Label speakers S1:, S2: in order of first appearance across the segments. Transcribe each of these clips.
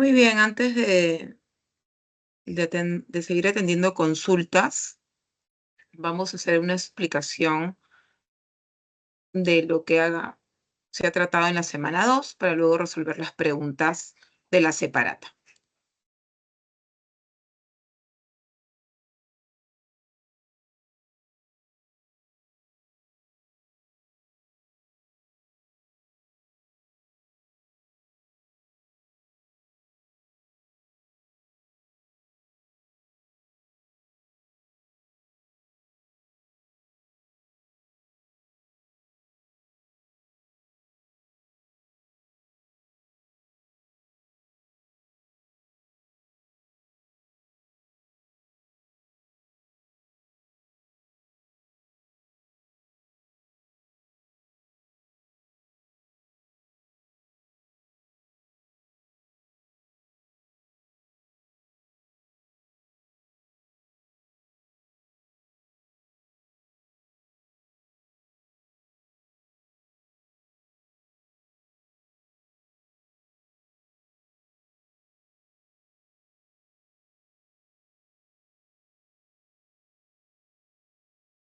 S1: Muy bien, antes de seguir atendiendo consultas, vamos a hacer una explicación de lo que se ha tratado en la semana 2 para luego resolver las preguntas de la separata.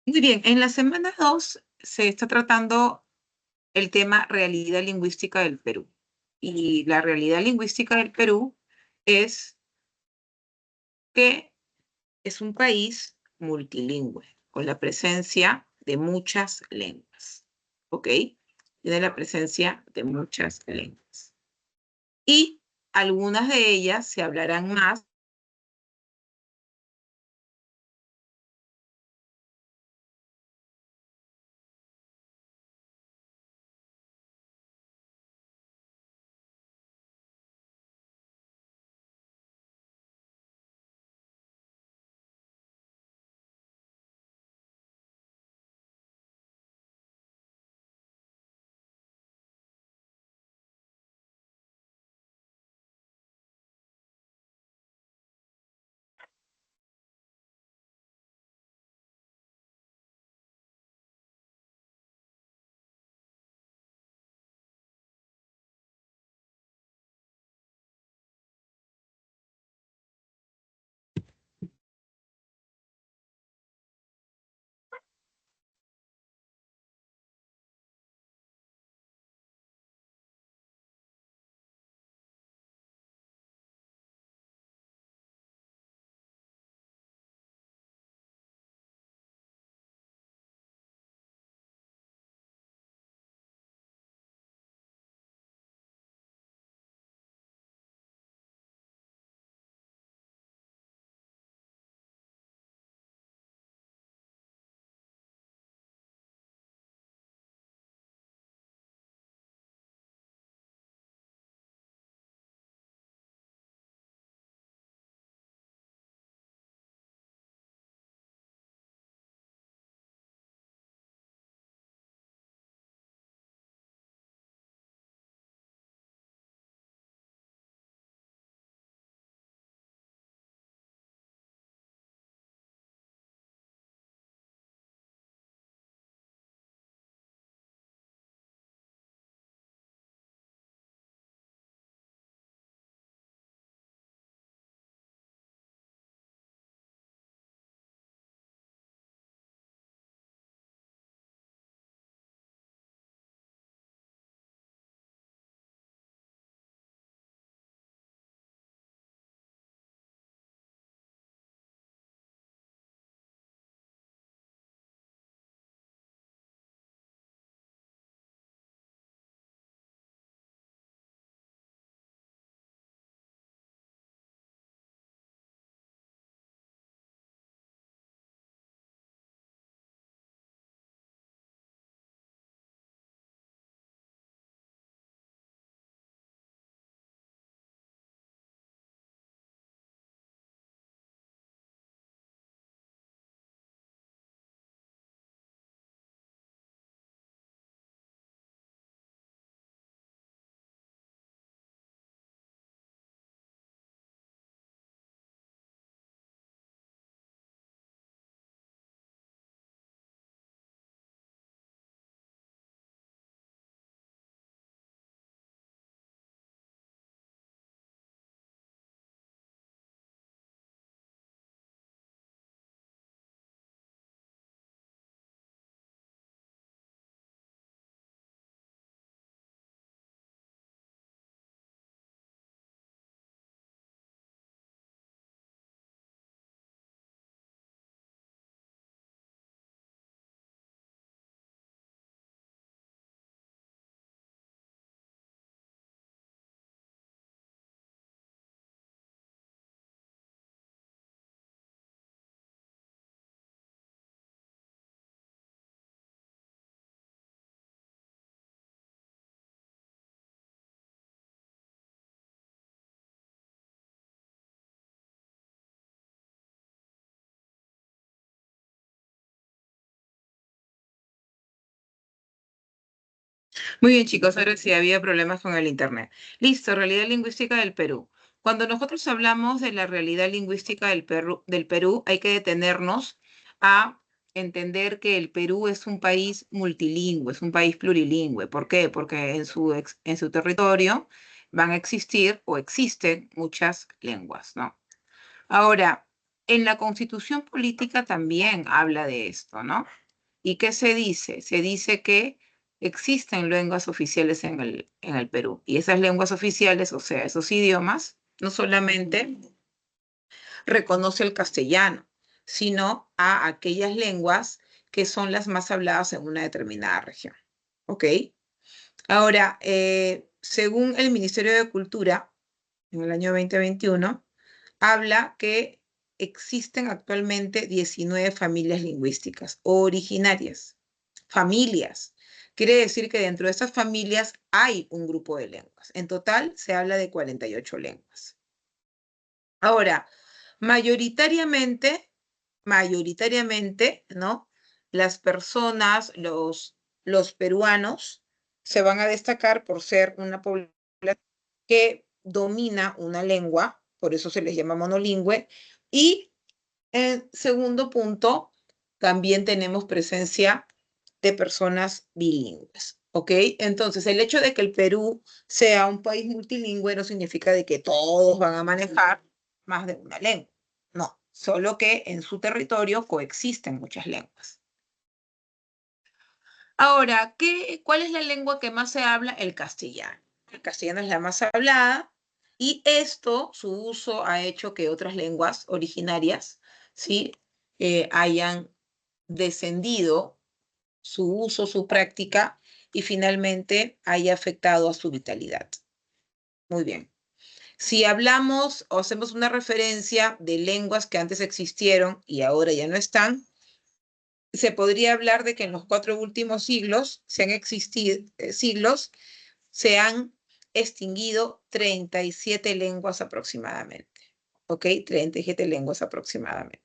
S1: Muy bien, en la semana 2 se está tratando el tema realidad lingüística del Perú. Y la realidad lingüística del Perú es que es un país multilingüe, con la presencia de muchas lenguas, ¿ok? Tiene la presencia de muchas lenguas. Y algunas de ellas se hablarán más Muy bien, chicos, ahora sí había problemas con el internet. Listo, realidad lingüística del Perú. Cuando nosotros hablamos de la realidad lingüística del Perú, hay que detenernos a entender que el Perú es un país multilingüe, es un país plurilingüe. ¿Por qué? Porque en su territorio van a existir o existen muchas lenguas, ¿no? Ahora, en la Constitución política también habla de esto, ¿no? ¿Y qué se dice? Se dice que existen lenguas oficiales en el Perú. Y esas lenguas oficiales, o sea, esos idiomas, no solamente reconoce el castellano, sino a aquellas lenguas que son las más habladas en una determinada región. ¿Ok? Ahora, según el Ministerio de Cultura, en el año 2021, habla que existen actualmente 19 familias lingüísticas originarias. Familias. Quiere decir que dentro de estas familias hay un grupo de lenguas. En total se habla de 48 lenguas. Ahora, mayoritariamente, ¿no? Las personas, los peruanos, se van a destacar por ser una población que domina una lengua, por eso se les llama monolingüe, y en segundo punto, también tenemos presencia de personas bilingües, ¿ok? Entonces, el hecho de que el Perú sea un país multilingüe no significa de que todos van a manejar más de una lengua. No, solo que en su territorio coexisten muchas lenguas. Ahora, ¿cuál es la lengua que más se habla? El castellano. El castellano es la más hablada y esto, su uso ha hecho que otras lenguas originarias, ¿sí? Hayan descendido su uso, su práctica y finalmente haya afectado a su vitalidad. Muy bien. Si hablamos o hacemos una referencia de lenguas que antes existieron y ahora ya no están, se podría hablar de que en los 4 últimos siglos se han extinguido 37 lenguas aproximadamente. ¿Ok? 37 lenguas aproximadamente.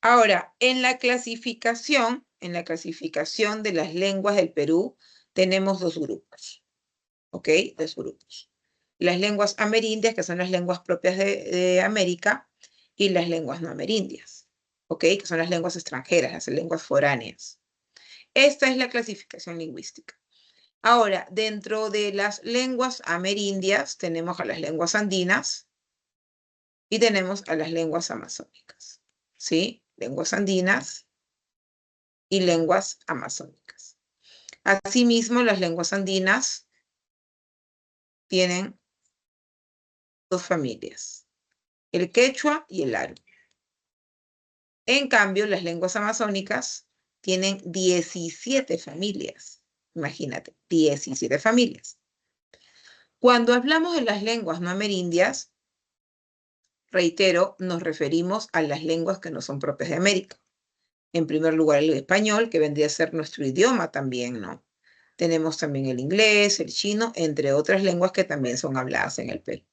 S1: Ahora, en la clasificación de las lenguas del Perú, tenemos 2 grupos. ¿Ok? 2 grupos. Las lenguas amerindias, que son las lenguas propias de América, y las lenguas no amerindias. ¿Ok? Que son las lenguas extranjeras, las lenguas foráneas. Esta es la clasificación lingüística. Ahora, dentro de las lenguas amerindias tenemos a las lenguas andinas y tenemos a las lenguas amazónicas. ¿Sí? Lenguas andinas y lenguas amazónicas. Asimismo, las lenguas andinas tienen 2 familias, el quechua y el aru. En cambio, las lenguas amazónicas tienen 17 familias. Imagínate, 17 familias. Cuando hablamos de las lenguas no amerindias, reitero, nos referimos a las lenguas que no son propias de América. En primer lugar, el español, que vendría a ser nuestro idioma también, ¿no? Tenemos también el inglés, el chino, entre otras lenguas que también son habladas en el Perú.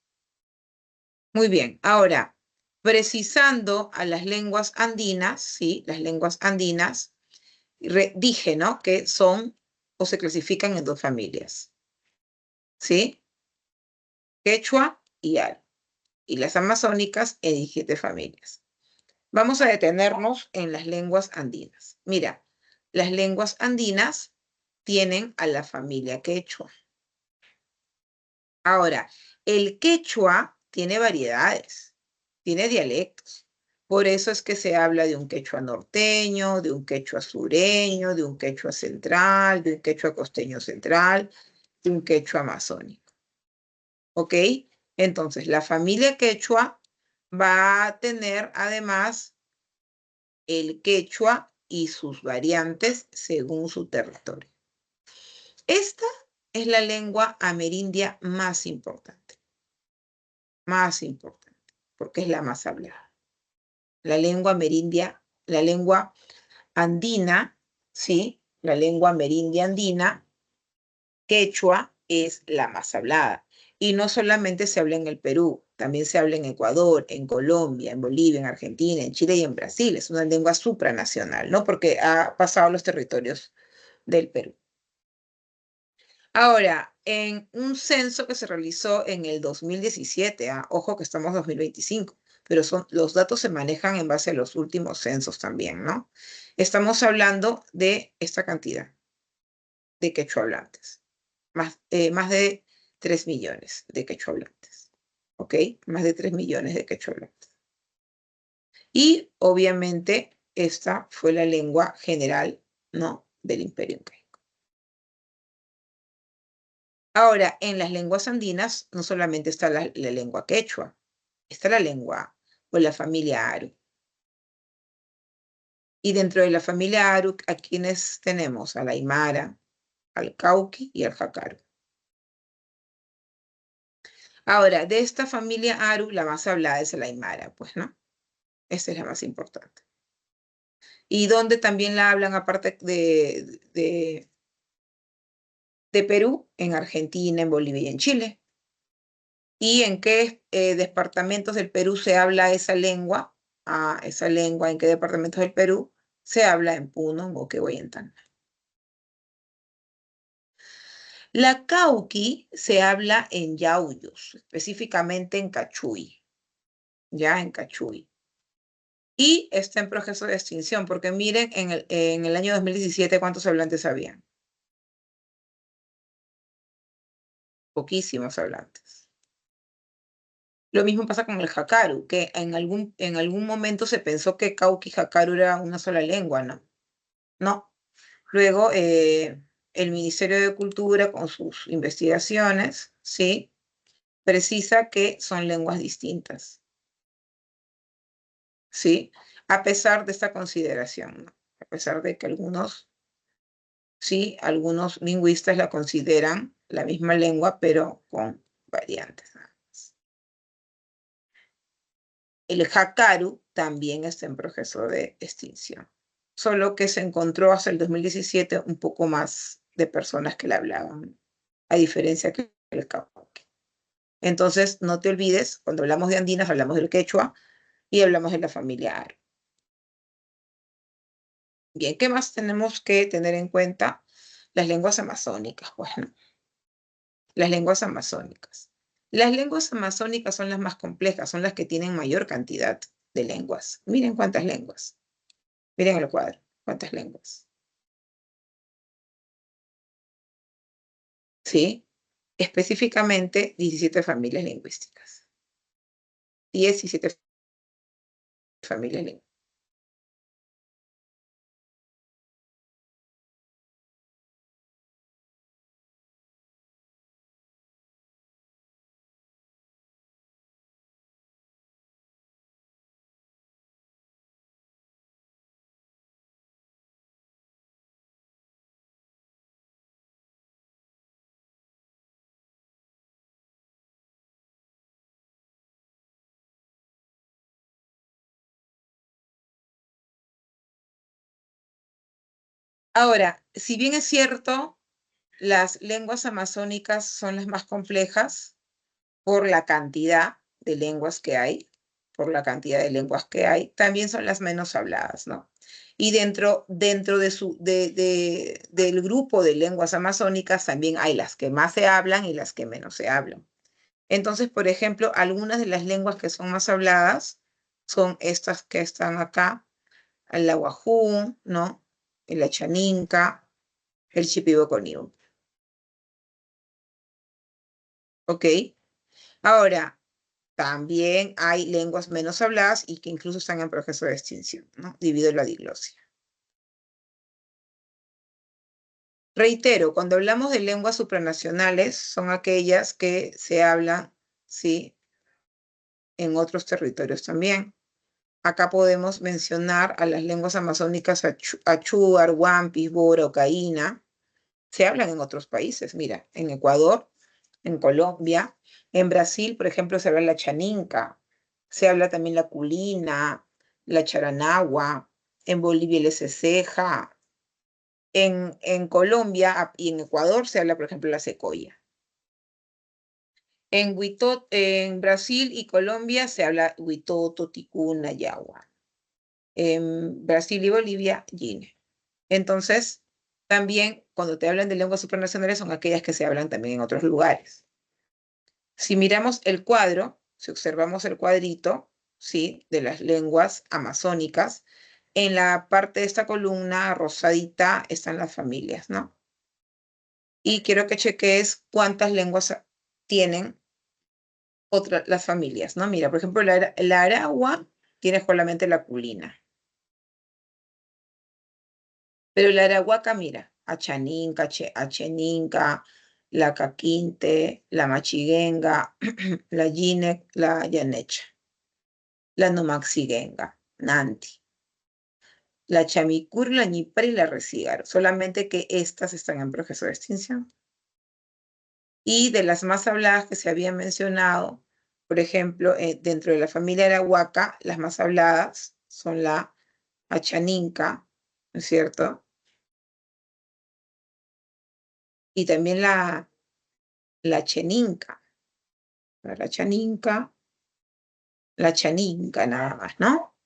S1: Muy bien, ahora, precisando a las lenguas andinas, ¿sí? Las lenguas andinas, dije, ¿no? Que son o se clasifican en 2 familias, ¿sí? Quechua y aru. Y las amazónicas en 17 familias. Vamos a detenernos en las lenguas andinas. Mira, las lenguas andinas tienen a la familia quechua. Ahora, el quechua tiene variedades, tiene dialectos. Por eso es que se habla de un quechua norteño, de un quechua sureño, de un quechua central, de un quechua costeño central, de un quechua amazónico. ¿Ok? Entonces, la familia quechua va a tener además el quechua y sus variantes según su territorio. Esta es la lengua amerindia más importante, porque es la más hablada. La lengua amerindia, la lengua andina, ¿sí? La lengua amerindia andina, quechua, es la más hablada. Y no solamente se habla en el Perú, también se habla en Ecuador, en Colombia, en Bolivia, en Argentina, en Chile y en Brasil. Es una lengua supranacional, ¿no? Porque ha pasado a los territorios del Perú. Ahora, en un censo que se realizó en el 2017, ojo que estamos en 2025, pero los datos se manejan en base a los últimos censos también, ¿no? Estamos hablando de esta cantidad de quechuahablantes, más de 3 millones de quechuahablantes, ¿ok? Más de 3 millones de quechuahablantes. Y obviamente esta fue la lengua general, ¿no? Del Imperio Incaico. Ahora, en las lenguas andinas no solamente está la lengua quechua, está la lengua o la familia Aru. Y dentro de la familia Aru, ¿a quienes tenemos? Al Aymara, al Cauqui y al Jacaru. Ahora, de esta familia Aru, la más hablada es el Aymara, pues, ¿no? Esta es la más importante. Y donde también la hablan, aparte de Perú, en Argentina, en Bolivia y en Chile. ¿Y en qué departamentos del Perú se habla esa lengua? Esa lengua, ¿en qué departamentos del Perú? Se habla en Puno, en Moquegua y en Tacna. La Cauqui se habla en Yauyos, específicamente en Cachuy, ya en Cachuy. Y está en proceso de extinción, porque miren, en el año 2017, ¿cuántos hablantes habían? Poquísimos hablantes. Lo mismo pasa con el Jacaru, que en algún momento se pensó que Cauqui y Jacaru era una sola lengua, ¿no? No. Luego, el Ministerio de Cultura, con sus investigaciones, ¿sí? Precisa que son lenguas distintas, ¿sí? A pesar de esta consideración, ¿no? A pesar de que algunos lingüistas la consideran la misma lengua, pero con variantes. El Jacaru también está en proceso de extinción, solo que se encontró hasta el 2017 un poco más de personas que la hablaban, a diferencia que el Cauqui. Entonces, no te olvides, cuando hablamos de andinas, hablamos del quechua y hablamos de la familia Aru. Bien, ¿qué más tenemos que tener en cuenta? Las lenguas amazónicas, bueno, las lenguas amazónicas. Las lenguas amazónicas son las más complejas, son las que tienen mayor cantidad de lenguas. Miren cuántas lenguas. Miren el cuadro, cuántas lenguas. ¿Sí? Específicamente 17 familias lingüísticas. 17 familias lingüísticas. Ahora, si bien es cierto, las lenguas amazónicas son las más complejas por la cantidad de lenguas que hay, también son las menos habladas, ¿no? Y dentro del grupo de lenguas amazónicas también hay las que más se hablan y las que menos se hablan. Entonces, por ejemplo, algunas de las lenguas que son más habladas son estas que están acá, el aguajún, ¿no? El achaninca, el shipibo-coniú. ¿Ok? Ahora, también hay lenguas menos habladas y que incluso están en proceso de extinción, ¿no? Debido a la diglosia. Reitero, cuando hablamos de lenguas supranacionales, son aquellas que se hablan, ¿sí? En otros territorios también. Acá podemos mencionar a las lenguas amazónicas Achúar, Huampis, Bora, Ocaína. Se hablan en otros países, mira, en Ecuador, en Colombia, en Brasil, por ejemplo, se habla la chaninca, se habla también la culina, la charanagua, en Bolivia el ceja, en Colombia y en Ecuador se habla, por ejemplo, la secoya. En Brasil y Colombia se habla huitoto, ticuna, yagua. En Brasil y Bolivia, Gine. Entonces, también cuando te hablan de lenguas supranacionales son aquellas que se hablan también en otros lugares. Si miramos el cuadro, si observamos el cuadrito, ¿sí? De las lenguas amazónicas, en la parte de esta columna rosadita están las familias, ¿no? Y quiero que cheques cuántas lenguas tienen las familias, ¿no? Mira, por ejemplo, la aragua tiene solamente la culina. Pero la arahuaca, mira, achaninca, acheninca, la caquinte, la machiguenga, la yinec, la yanecha, la nomaxiguenga, nanti, la chamicur, la ñipar y la recígaro. Solamente que estas están en proceso de extinción. Y de las más habladas que se habían mencionado, por ejemplo, dentro de la familia arahuaca, las más habladas son la achaninca, ¿no es cierto? Y también la cheninca, la chaninca nada más, ¿no?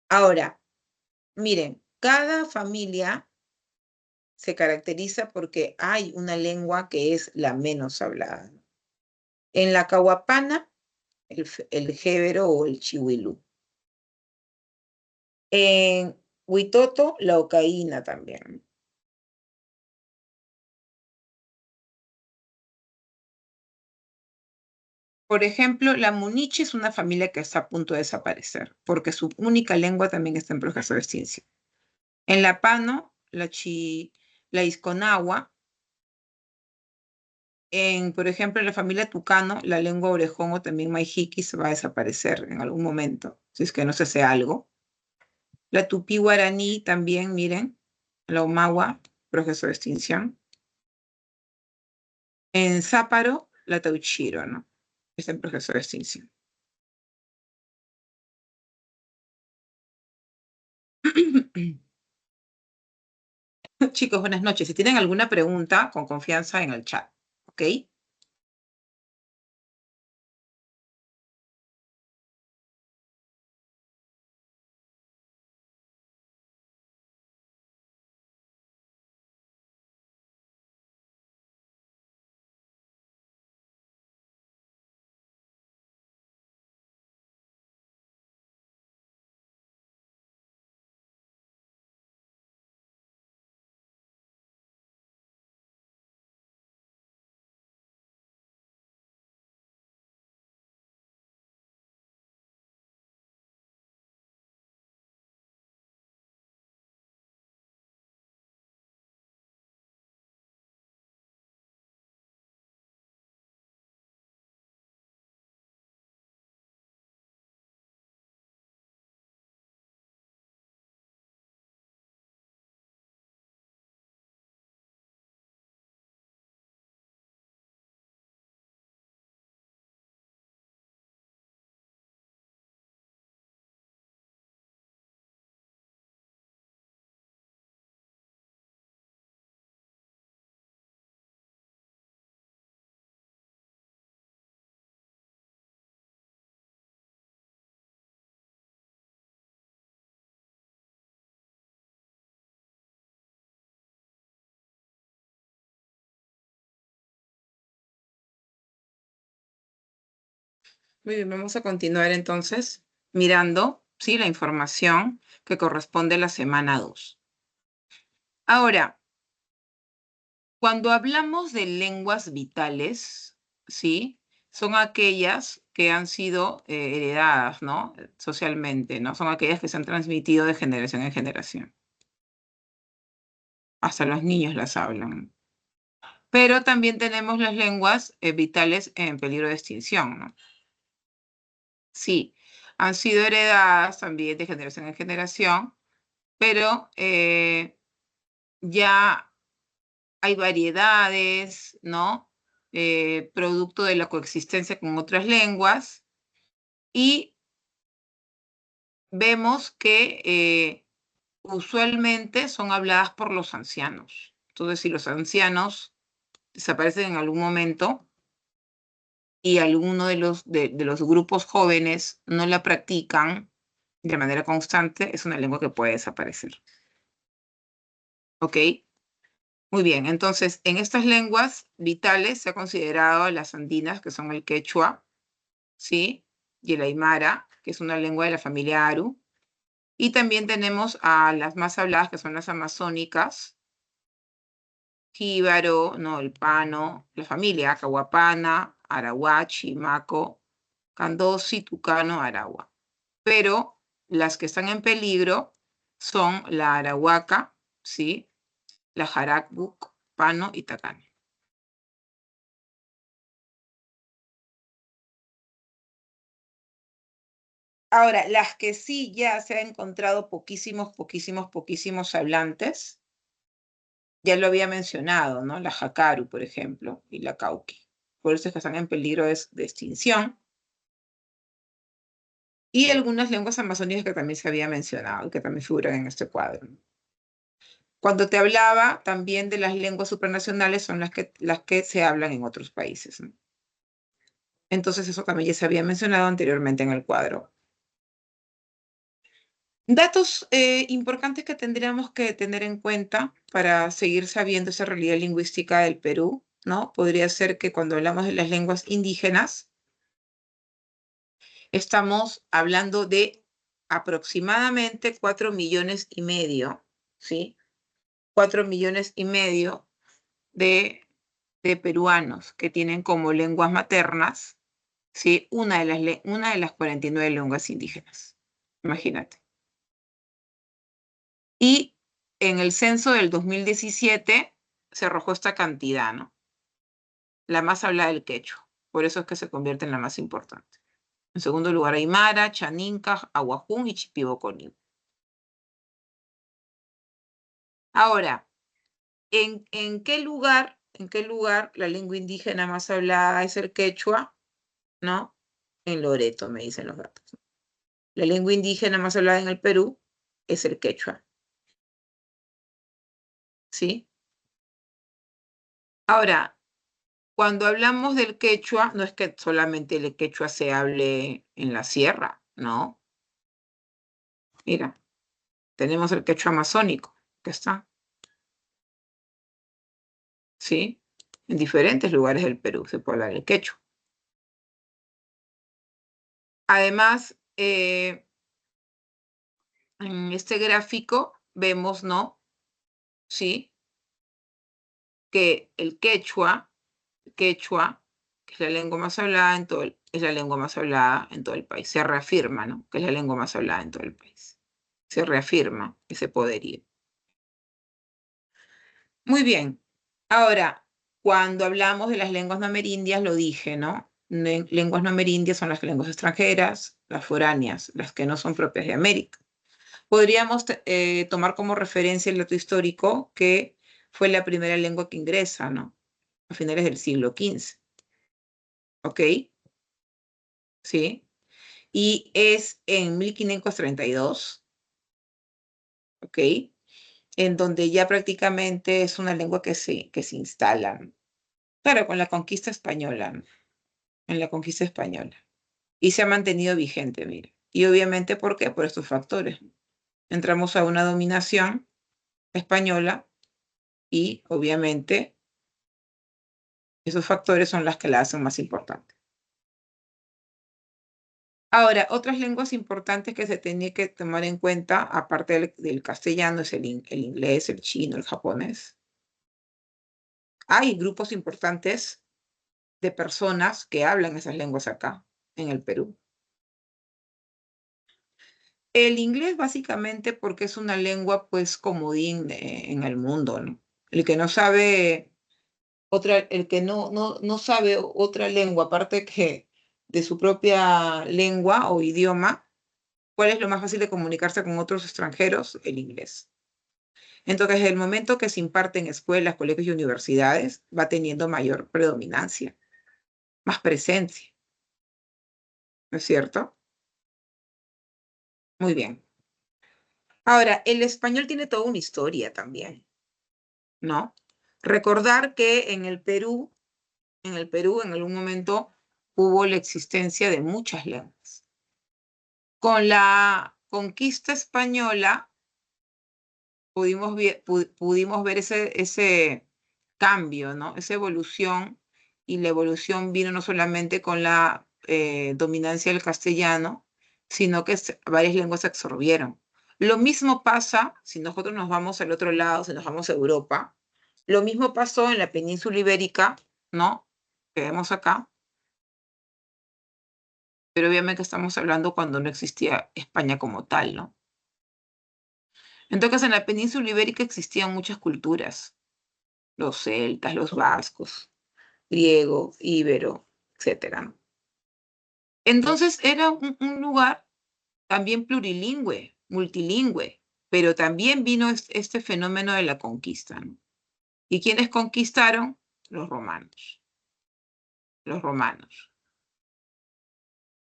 S1: Ahora, miren, cada familia se caracteriza porque hay una lengua que es la menos hablada. En la cahuapana, el jébero o el chihuilú. En Huitoto, la ocaína también. Por ejemplo, la muniche es una familia que está a punto de desaparecer, porque su única lengua también está en proceso de extinción. En la pano, la isconagua. Por ejemplo, en la familia tucano, la lengua orejón o también maijiquis va a desaparecer en algún momento, si es que no se hace algo. La tupí guaraní también, miren, la omagua, proceso de extinción. En Záparo, la tauchiro, ¿no? Está en proceso de extinción. Chicos, buenas noches. Si tienen alguna pregunta, con confianza en el chat, ¿ok? Muy bien, vamos a continuar entonces mirando, ¿sí? La información que corresponde a la semana 2. Ahora, cuando hablamos de lenguas vitales, ¿sí? Son aquellas que han sido heredadas, ¿no? Socialmente, ¿no? Son aquellas que se han transmitido de generación en generación. Hasta los niños las hablan. Pero también tenemos las lenguas vitales en peligro de extinción, ¿no? Sí, han sido heredadas también de generación en generación, pero ya hay variedades, ¿no? Producto de la coexistencia con otras lenguas y vemos que usualmente son habladas por los ancianos. Entonces, si los ancianos desaparecen en algún momento y alguno de los grupos jóvenes no la practican de manera constante, es una lengua que puede desaparecer. ¿Ok? Muy bien, entonces en estas lenguas vitales se ha considerado las andinas, que son el quechua, ¿sí? Y el aymara, que es una lengua de la familia Aru. Y también tenemos a las más habladas, que son las amazónicas, jíbaro, no, el pano, la familia cahuapana, arahuachi, maco, candosi, tucano, aragua. Pero las que están en peligro son la arahuaca, ¿sí? La jaragbuc, pano y tacano. Ahora, las que sí ya se han encontrado poquísimos hablantes, ya lo había mencionado, ¿no? La jacaru, por ejemplo, y la cauqui. Por eso es que están en peligro de extinción. Y algunas lenguas amazónicas que también se había mencionado, que también figuran en este cuadro. Cuando te hablaba también de las lenguas supranacionales, son las que se hablan en otros países, ¿no? Entonces eso también ya se había mencionado anteriormente en el cuadro. Datos importantes que tendríamos que tener en cuenta para seguir sabiendo esa realidad lingüística del Perú, ¿no? Podría ser que cuando hablamos de las lenguas indígenas, estamos hablando de aproximadamente 4,5 millones, ¿sí? 4,5 millones de peruanos que tienen como lenguas maternas, ¿sí? Una de las 49 lenguas indígenas. Imagínate. Y en el censo del 2017 se arrojó esta cantidad, ¿no? La más hablada del quechua. Por eso es que se convierte en la más importante. En segundo lugar, aymara, chaninca, aguajún y chipiboconí. Ahora, ¿en qué lugar la lengua indígena más hablada es el quechua? ¿No? En Loreto, me dicen los datos. La lengua indígena más hablada en el Perú es el quechua. ¿Sí? Ahora, cuando hablamos del quechua, no es que solamente el quechua se hable en la sierra, ¿no? Mira, tenemos el quechua amazónico, que está, ¿sí? En diferentes lugares del Perú se puede hablar el quechua. Además, en este gráfico vemos, ¿no? Sí, que el quechua, que es la lengua más hablada es la lengua más hablada en todo el país. Se reafirma, ¿no? Que es la lengua más hablada en todo el país. Se reafirma ese poderío. Muy bien. Ahora, cuando hablamos de las lenguas no amerindias, lo dije, ¿no? Lenguas no amerindias son las lenguas extranjeras, las foráneas, las que no son propias de América. Podríamos tomar como referencia el dato histórico que fue la primera lengua que ingresa, ¿no? A finales del siglo XV. ¿Ok? ¿Sí? Y es en 1532, ¿ok? En donde ya prácticamente es una lengua que se instala, ¿no? Claro, con la conquista española, ¿no? En la conquista española. Y se ha mantenido vigente, mira. Y obviamente, ¿por qué? Por estos factores. Entramos a una dominación española y obviamente esos factores son las que la hacen más importante. Ahora, otras lenguas importantes que se tenía que tomar en cuenta, aparte del castellano, es el inglés, el chino, el japonés. Hay grupos importantes de personas que hablan esas lenguas acá, en el Perú. El inglés básicamente porque es una lengua pues comodín en el mundo, ¿no? El que no sabe el que no sabe otra lengua aparte que de su propia lengua o idioma, ¿cuál es lo más fácil de comunicarse con otros extranjeros? El inglés. Entonces, el momento que se imparte en escuelas, colegios y universidades, va teniendo mayor predominancia, más presencia, ¿no es cierto? Muy bien. Ahora, el español tiene toda una historia también, ¿no? Recordar que en el Perú en algún momento hubo la existencia de muchas lenguas. Con la conquista española pudimos ver ese cambio, ¿no? Esa evolución, y la evolución vino no solamente con la dominancia del castellano, sino que varias lenguas se absorbieron. Lo mismo pasa si nosotros nos vamos al otro lado, si nos vamos a Europa. Lo mismo pasó en la península ibérica, ¿no? Que vemos acá, pero obviamente estamos hablando cuando no existía España como tal, ¿no? Entonces, en la península ibérica existían muchas culturas, los celtas, los vascos, griego, íbero, etcétera, ¿no? Entonces, era un lugar también plurilingüe, multilingüe, pero también vino este fenómeno de la conquista, ¿no? ¿Y quiénes conquistaron? Los romanos. Los romanos.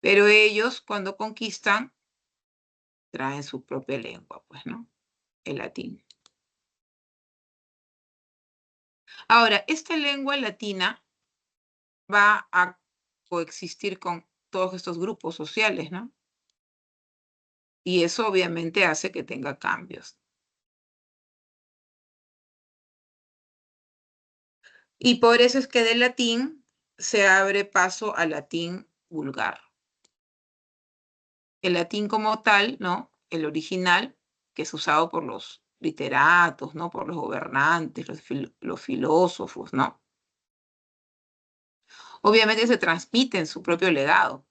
S1: Pero ellos, cuando conquistan, traen su propia lengua, pues, ¿no? El latín. Ahora, esta lengua latina va a coexistir con todos estos grupos sociales, ¿no? Y eso obviamente hace que tenga cambios. Y por eso es que del latín se abre paso al latín vulgar. El latín como tal, ¿no? El original, que es usado por los literatos, ¿no? Por los gobernantes, los filósofos, ¿no? Obviamente se transmite en su propio legado.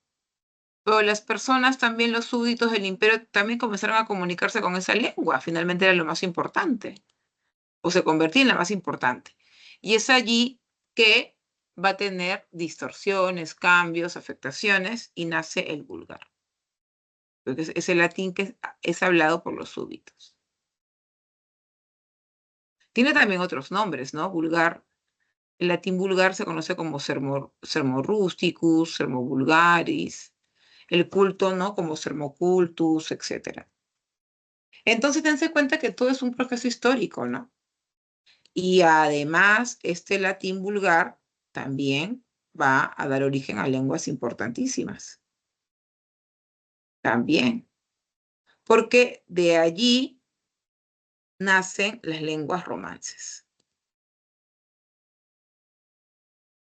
S1: Pero las personas, también los súbditos del imperio, también comenzaron a comunicarse con esa lengua. Finalmente era lo más importante, o se convertía en la más importante. Y es allí que va a tener distorsiones, cambios, afectaciones, y nace el vulgar. Porque es el latín que es hablado por los súbditos. Tiene también otros nombres, ¿no? Vulgar. El latín vulgar se conoce como sermo rusticus, sermo vulgaris, el culto, ¿no? Como sermo cultus, etc. Entonces, tense cuenta que todo es un proceso histórico, ¿no? Y además, este latín vulgar también va a dar origen a lenguas importantísimas. También. Porque de allí nacen las lenguas romances.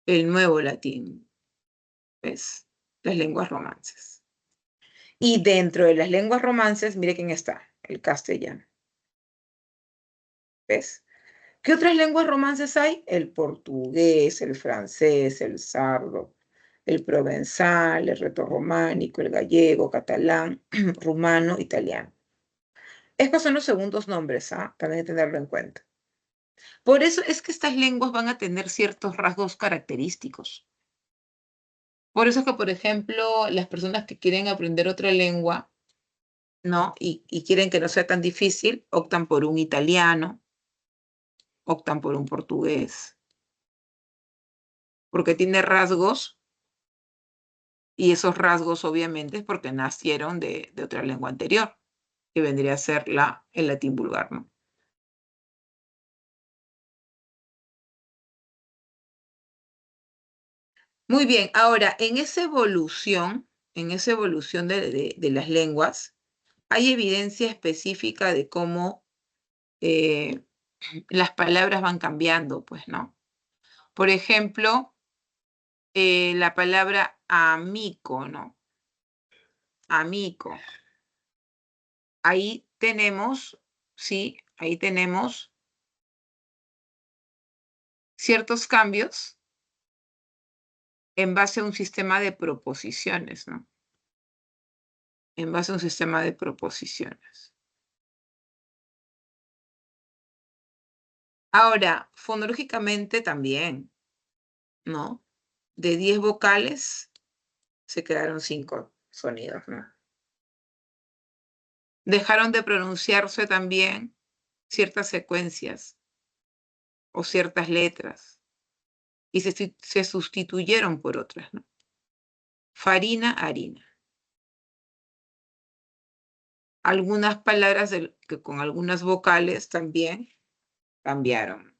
S1: El nuevo latín, ¿ves? Las lenguas romances. Y dentro de las lenguas romances, mire quién está, el castellano. ¿Ves? ¿Qué otras lenguas romances hay? El portugués, el francés, el sardo, el provenzal, el retorrománico, el gallego, catalán, rumano, italiano. Estos son los segundos nombres, ¿ah? También hay que tenerlo en cuenta. Por eso es que estas lenguas van a tener ciertos rasgos característicos. Por eso es que, por ejemplo, las personas que quieren aprender otra lengua, ¿no? Y quieren que no sea tan difícil, optan por un italiano, optan por un portugués, porque tiene rasgos, y esos rasgos obviamente es porque nacieron de otra lengua anterior, que vendría a ser el latín vulgar, ¿no? Muy bien, ahora, en esa evolución de las lenguas, hay evidencia específica de cómo las palabras van cambiando, pues, ¿no? Por ejemplo, la palabra amico, ¿no? Amico. Ahí tenemos, sí, ahí tenemos ciertos cambios en base a un sistema de proposiciones, ¿no? En base a un sistema de proposiciones. Ahora, fonológicamente también, ¿no? De 10 vocales se quedaron 5 sonidos, ¿no? Dejaron de pronunciarse también ciertas secuencias o ciertas letras y se sustituyeron por otras, ¿no? Farina, harina. Algunas palabras que con algunas vocales también cambiaron.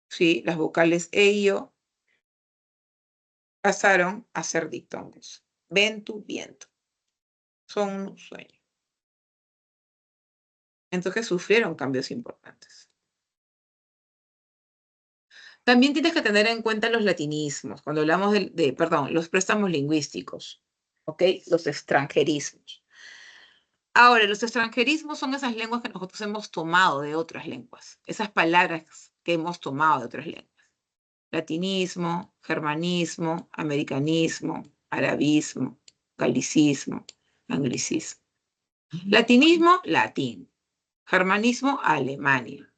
S1: Sí, las vocales e y o pasaron a ser dictongos. Ventu, viento. Son un sueño. Entonces sufrieron cambios importantes. También tienes que tener en cuenta los latinismos, cuando hablamos perdón, los préstamos lingüísticos, ¿ok? Los extranjerismos. Ahora, los extranjerismos son esas lenguas que nosotros hemos tomado de otras lenguas, esas palabras que hemos tomado de otras lenguas. Latinismo, germanismo, americanismo, arabismo, galicismo, anglicismo. Latinismo, latín. Germanismo, Alemania,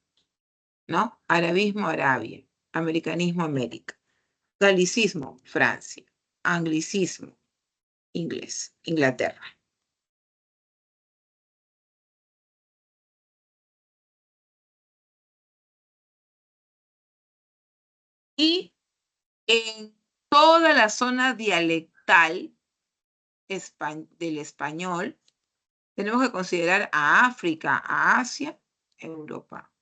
S1: ¿no? Arabismo, Arabia. Americanismo, América. Galicismo, Francia. Anglicismo, inglés, Inglaterra. Y en toda la zona dialectal del español, tenemos que considerar a África, a Asia, Europa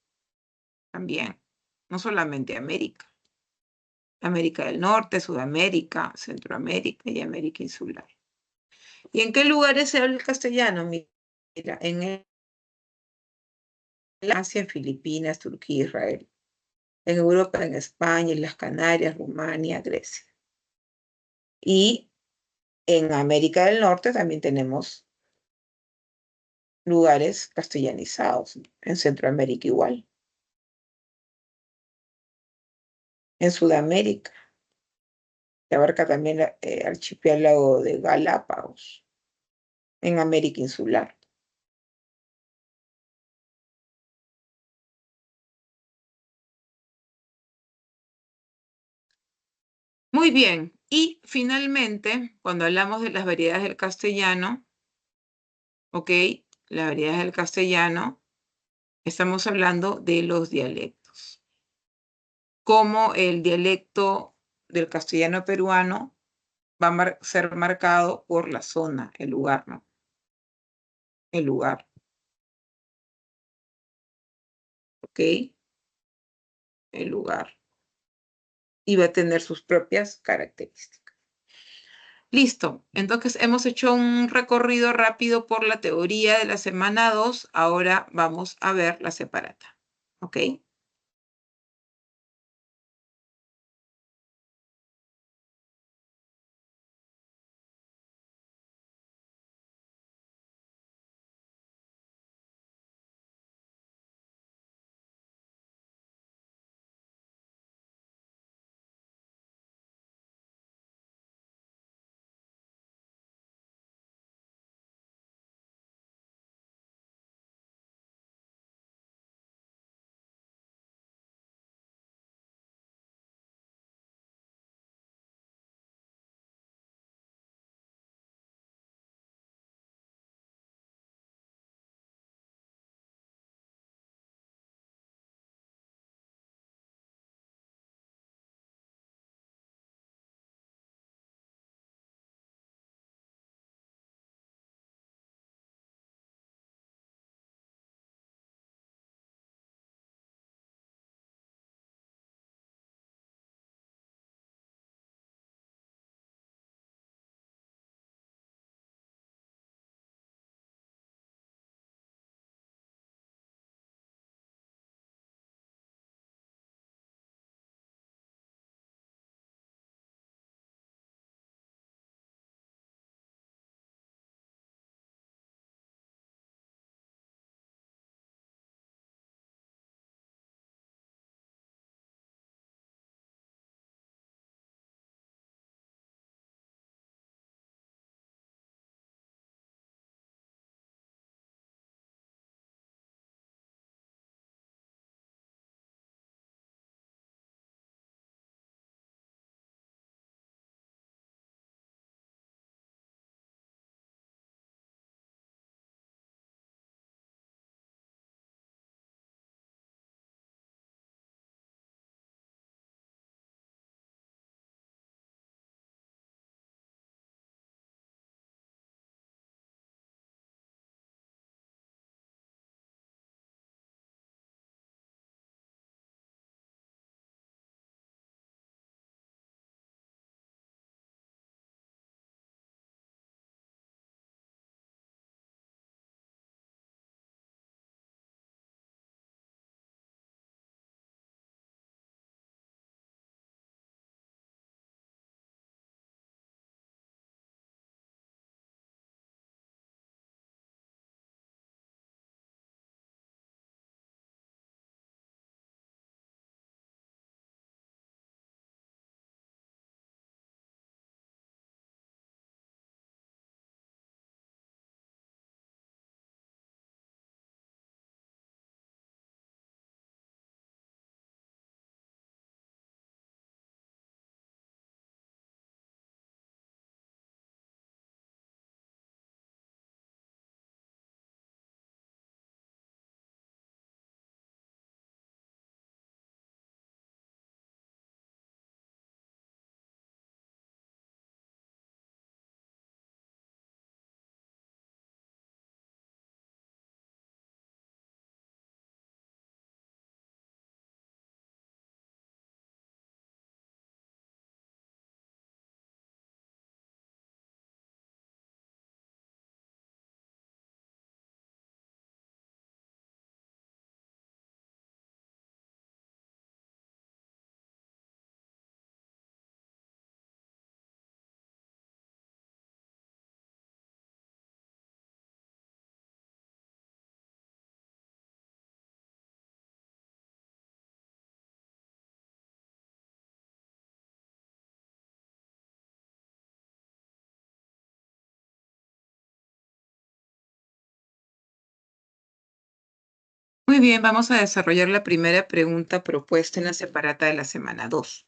S1: también, no solamente América. América del Norte, Sudamérica, Centroamérica y América Insular. ¿Y en qué lugares se habla el castellano? Mira, en Asia, en Filipinas, Turquía, Israel. En Europa, en España, en las Canarias, Rumania, Grecia. Y en América del Norte también tenemos lugares castellanizados, en Centroamérica igual. En Sudamérica, que abarca también el archipiélago de Galápagos, en América Insular. Muy bien. Y finalmente, cuando hablamos de las variedades del castellano, ¿ok? Las variedades del castellano, estamos hablando de los dialectos. Como el dialecto del castellano peruano va a ser marcado por la zona, el lugar, ¿no? El lugar, ¿ok? El lugar. Y va a tener sus propias características. Listo. Entonces hemos hecho un recorrido rápido por la teoría de la semana 2. Ahora vamos a ver la separata. ¿Ok? Muy bien, vamos a desarrollar la primera pregunta propuesta en la separata de la semana 2.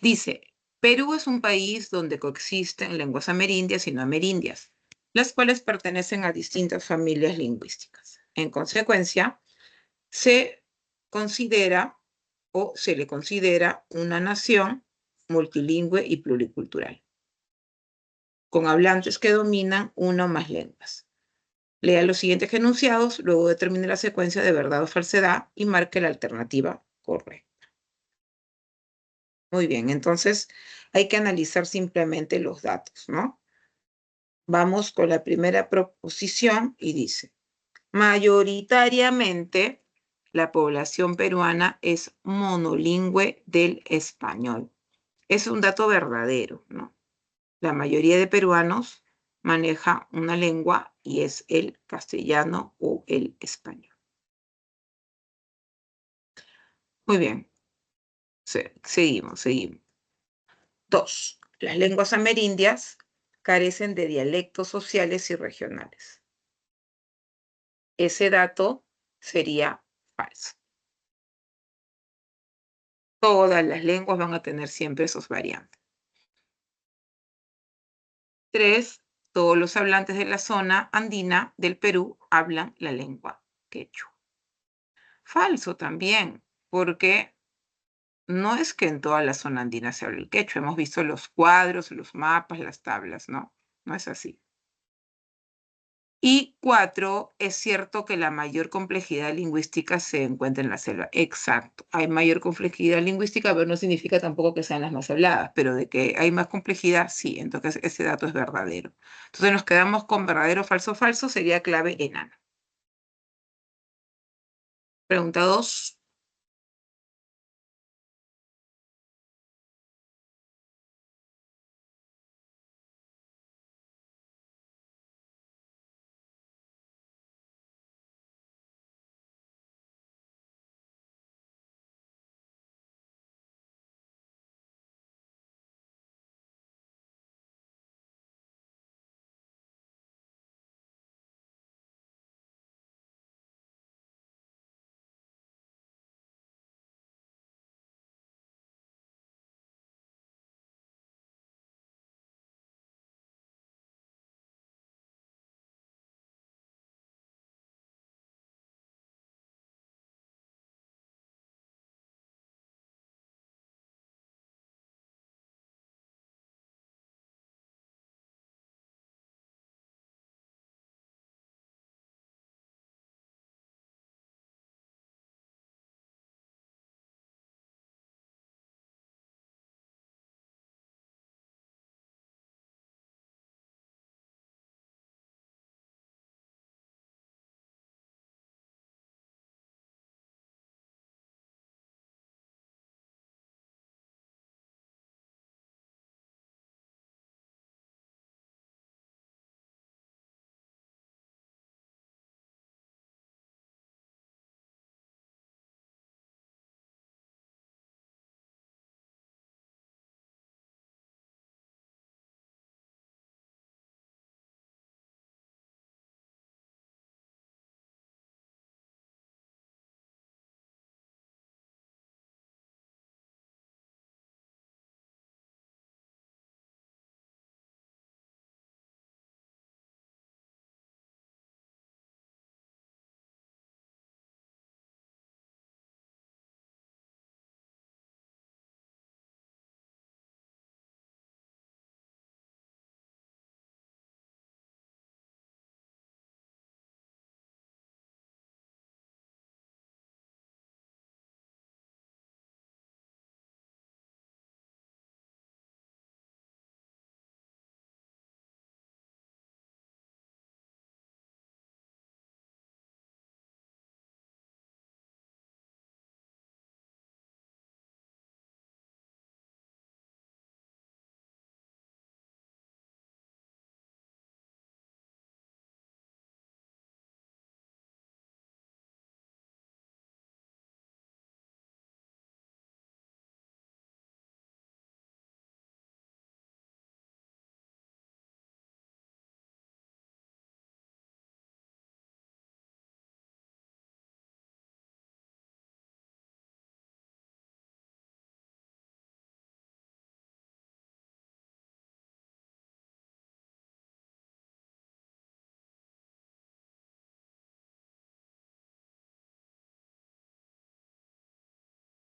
S1: Dice, Perú es un país donde coexisten lenguas amerindias y no amerindias, las cuales pertenecen a distintas familias lingüísticas. En consecuencia, se considera o se le considera una nación multilingüe y pluricultural, con hablantes que dominan una o más lenguas. Lea los siguientes enunciados, luego determine la secuencia de verdad o falsedad y marque la alternativa correcta. Muy bien, entonces hay que analizar simplemente los datos, ¿no? Vamos con la primera proposición y dice, mayoritariamente la población peruana es monolingüe del español. Es un dato verdadero, ¿no? La mayoría de peruanos maneja una lengua y es el castellano o el español. Muy bien, seguimos. 2. Las lenguas amerindias carecen de dialectos sociales y regionales. Ese dato sería falso. Todas las lenguas van a tener siempre sus variantes. 3. Todos los hablantes de la zona andina del Perú hablan la lengua quechua. Falso también, porque no es que en toda la zona andina se hable el quechua. Hemos visto los cuadros, los mapas, las tablas, ¿no? No es así. Y 4, es cierto que la mayor complejidad lingüística se encuentra en la selva. Exacto, hay mayor complejidad lingüística, pero no significa tampoco que sean las más habladas, pero de que hay más complejidad, sí, entonces ese dato es verdadero. Entonces nos quedamos con verdadero, falso, falso, sería clave enana. Pregunta 2.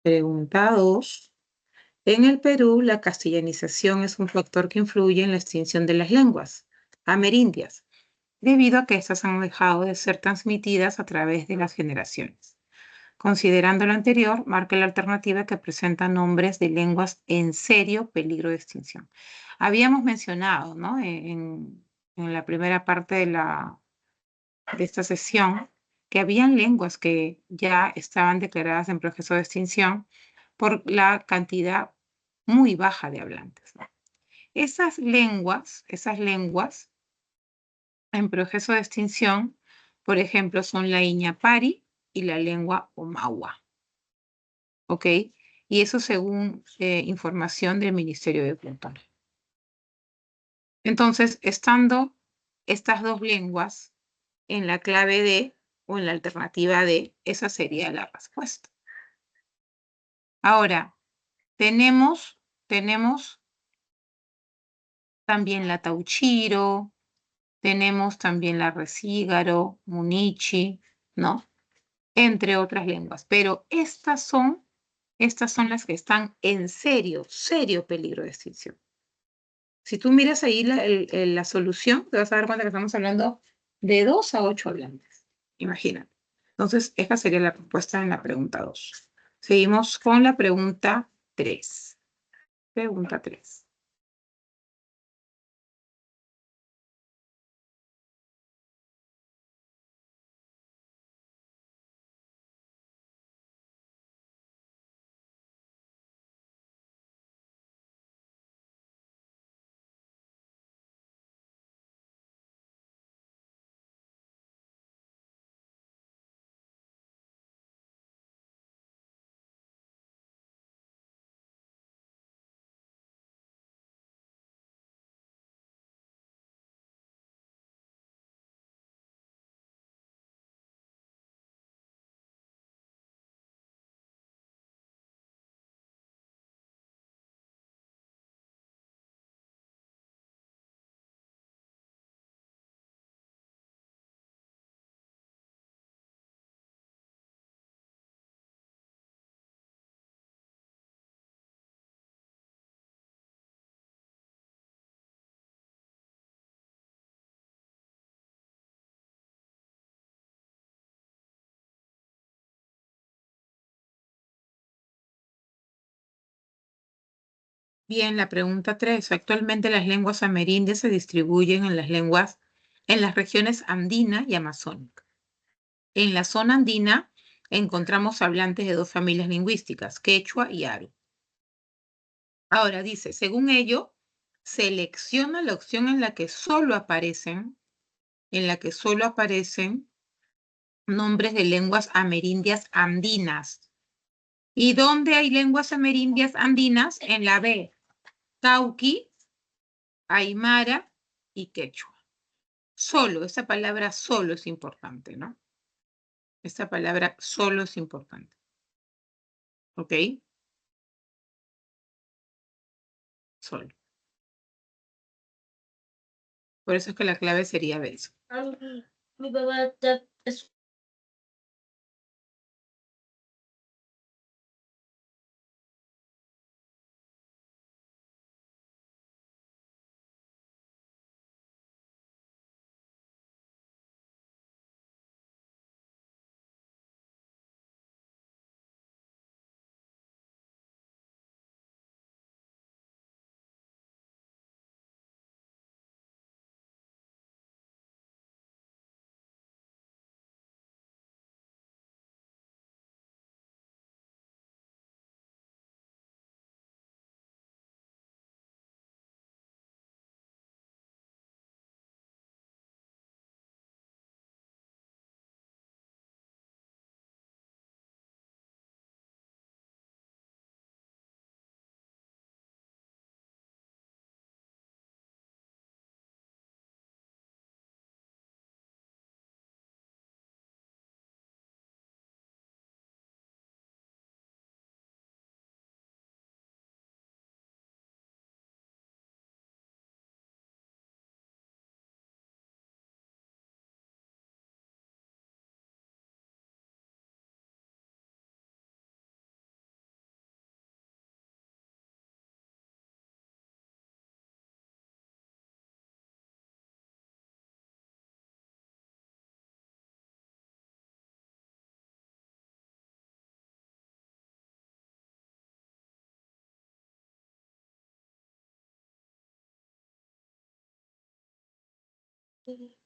S1: Pregunta 2. En el Perú, la castellanización es un factor que influye en la extinción de las lenguas amerindias, debido a que éstas han dejado de ser transmitidas a través de las generaciones. Considerando lo anterior, marca la alternativa que presenta nombres de lenguas en serio peligro de extinción. Habíamos mencionado, ¿no? En la primera parte de esta sesión que habían lenguas que ya estaban declaradas en proceso de extinción por la cantidad muy baja de hablantes, ¿no? Esas lenguas en proceso de extinción, por ejemplo, son la Iñapari y la lengua Omagua. ¿Ok? Y eso según información del Ministerio de Cultura. Entonces, estando estas dos lenguas en la clave D o en la alternativa D, esa sería la respuesta. Ahora, tenemos también la Tauchiro, tenemos también la Resígaro, Munichi, ¿no? Entre otras lenguas. Pero estas son las que están en serio peligro de extinción. Si tú miras ahí la solución, te vas a dar cuenta que estamos hablando de 2 a 8 hablantes. Imagínate. Entonces, esta sería la respuesta en la pregunta 2. Seguimos con la pregunta 3. Pregunta 3. Bien, la pregunta 3. Actualmente las lenguas amerindias se distribuyen en las regiones andina y amazónica. En la zona andina encontramos hablantes de 2 familias lingüísticas, quechua y aru. Ahora dice, según ello, selecciona la opción en la que solo aparecen nombres de lenguas amerindias andinas. ¿Y dónde hay lenguas amerindias andinas? En la B, Cauqui, Aymara y Quechua. Solo, esa palabra solo es importante, ¿no? Esta palabra solo es importante. ¿Ok? Solo. Por eso es que la clave sería B. Mi papá es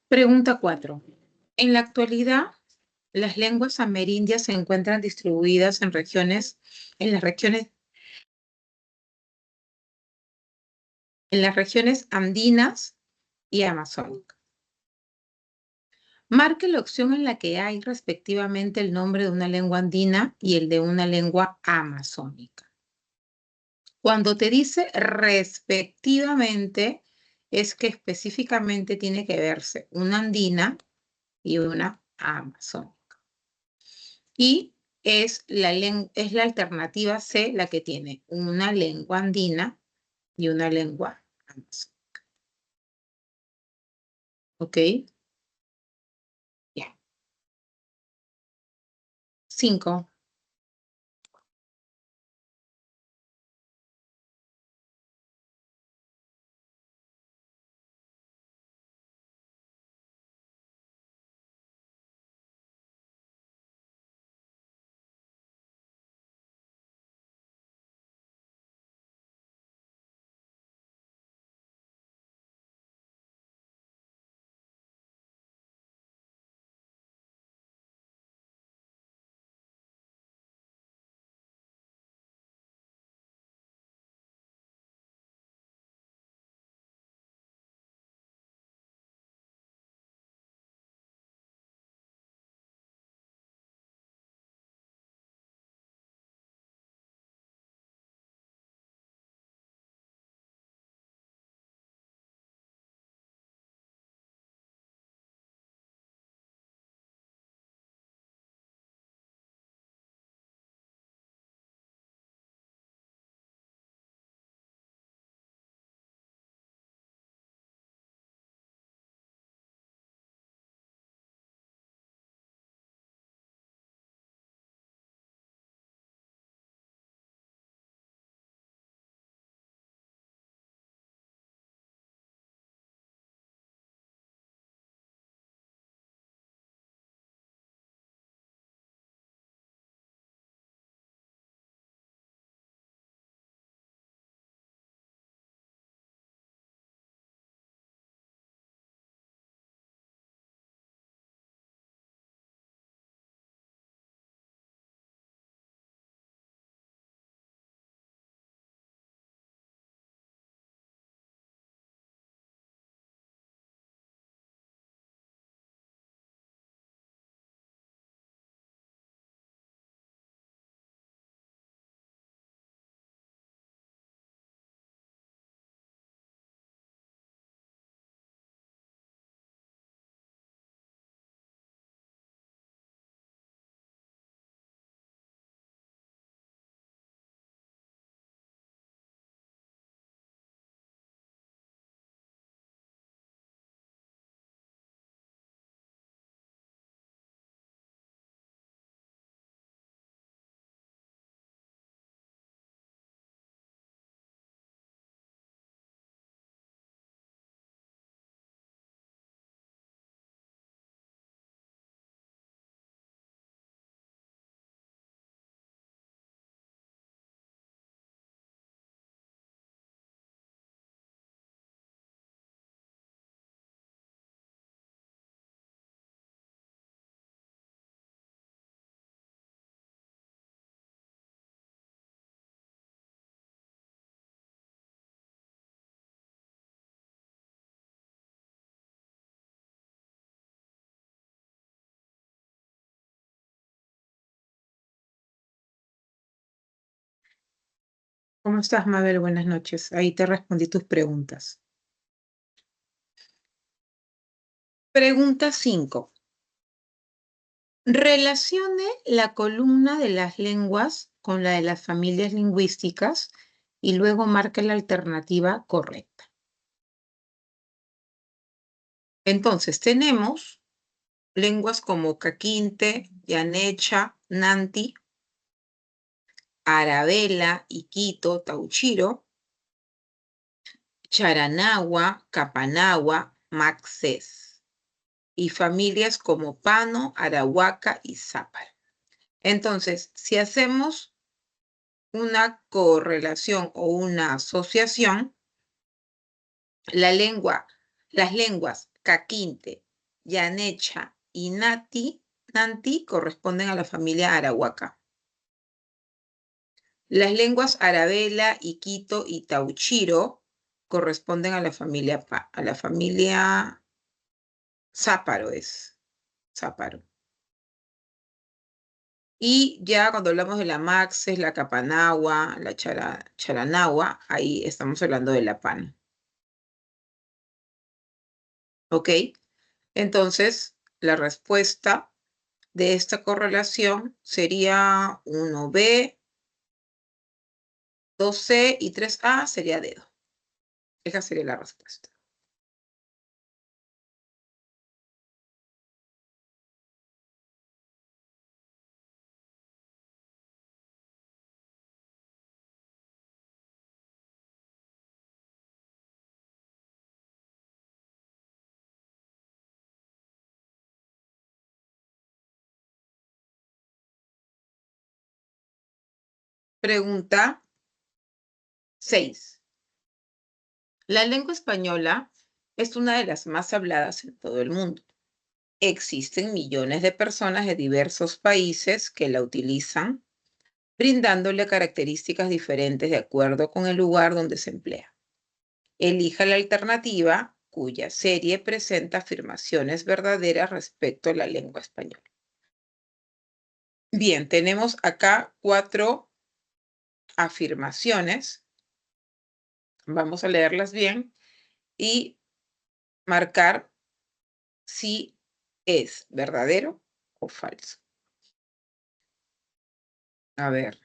S1: Pregunta 4. En la actualidad, las lenguas amerindias se encuentran distribuidas en las regiones andinas y amazónicas. Marque la opción en la que hay respectivamente el nombre de una lengua andina y el de una lengua amazónica. Cuando te dice respectivamente, es que específicamente tiene que verse una andina y una amazónica. Y es la alternativa C la que tiene una lengua andina y una lengua amazónica. ¿Ok? Ya. 5. ¿Cómo estás, Mabel? Buenas noches. Ahí te respondí tus preguntas. Pregunta 5. Relacione la columna de las lenguas con la de las familias lingüísticas y luego marque la alternativa correcta. Entonces, tenemos lenguas como Caquinte, Yanecha, Nanti, Arabela, Iquito, Tauchiro, Charanagua, Capanagua, Maxés, y familias como Pano, Arahuaca y Zápara. Entonces, si hacemos una correlación o una asociación, las lenguas Caquinte, Yanecha y Nanti corresponden a la familia Arahuaca. Las lenguas Arabela, Iquito y Tauchiro corresponden a la familia Záparo, Záparo. Y ya cuando hablamos de la Maxes, la Capanagua, la Charanagua, ahí estamos hablando de la Pana. ¿Ok? Entonces, la respuesta de esta correlación sería 1B, 2C y 3A sería dedo. Esa sería la respuesta. Pregunta 6. La lengua española es una de las más habladas en todo el mundo. Existen millones de personas de diversos países que la utilizan, brindándole características diferentes de acuerdo con el lugar donde se emplea. Elija la alternativa cuya serie presenta afirmaciones verdaderas respecto a la lengua española. Bien, tenemos acá 4 afirmaciones. Vamos a leerlas bien y marcar si es verdadero o falso. A ver.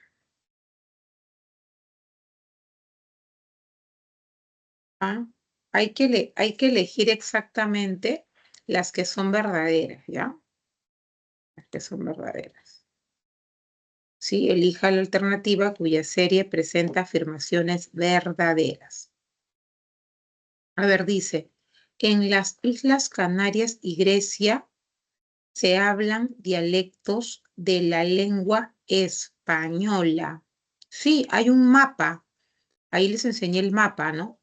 S1: Hay que elegir exactamente las que son verdaderas, ¿ya? Las que son verdaderas. Sí, elija la alternativa cuya serie presenta afirmaciones verdaderas. A ver, dice, en las Islas Canarias y Grecia se hablan dialectos de la lengua española. Sí, hay un mapa. Ahí les enseñé el mapa, ¿no?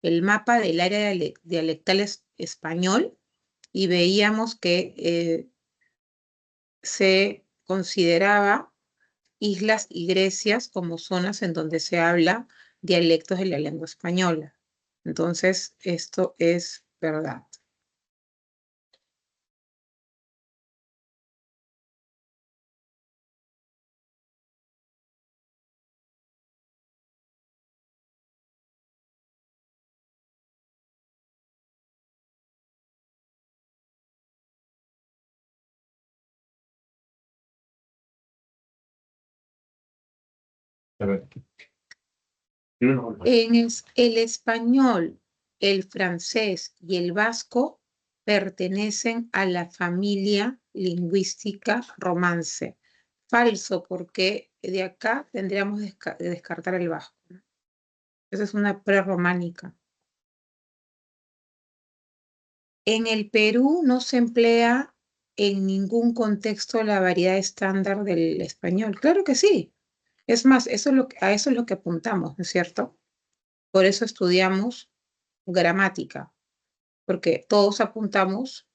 S1: El mapa del área dialectal español y veíamos que se consideraba islas y Grecias como zonas en donde se habla dialectos de la lengua española. Entonces, esto es verdad.
S2: A ver.
S1: En el español, el francés y el vasco pertenecen a la familia lingüística romance. Falso, porque de acá tendríamos que descartar el vasco. Esa es una prerrománica. En el Perú no se emplea en ningún contexto la variedad estándar del español. Claro que sí. Es más, a eso es lo que apuntamos, ¿no es cierto? Por eso estudiamos gramática, porque todos apuntamos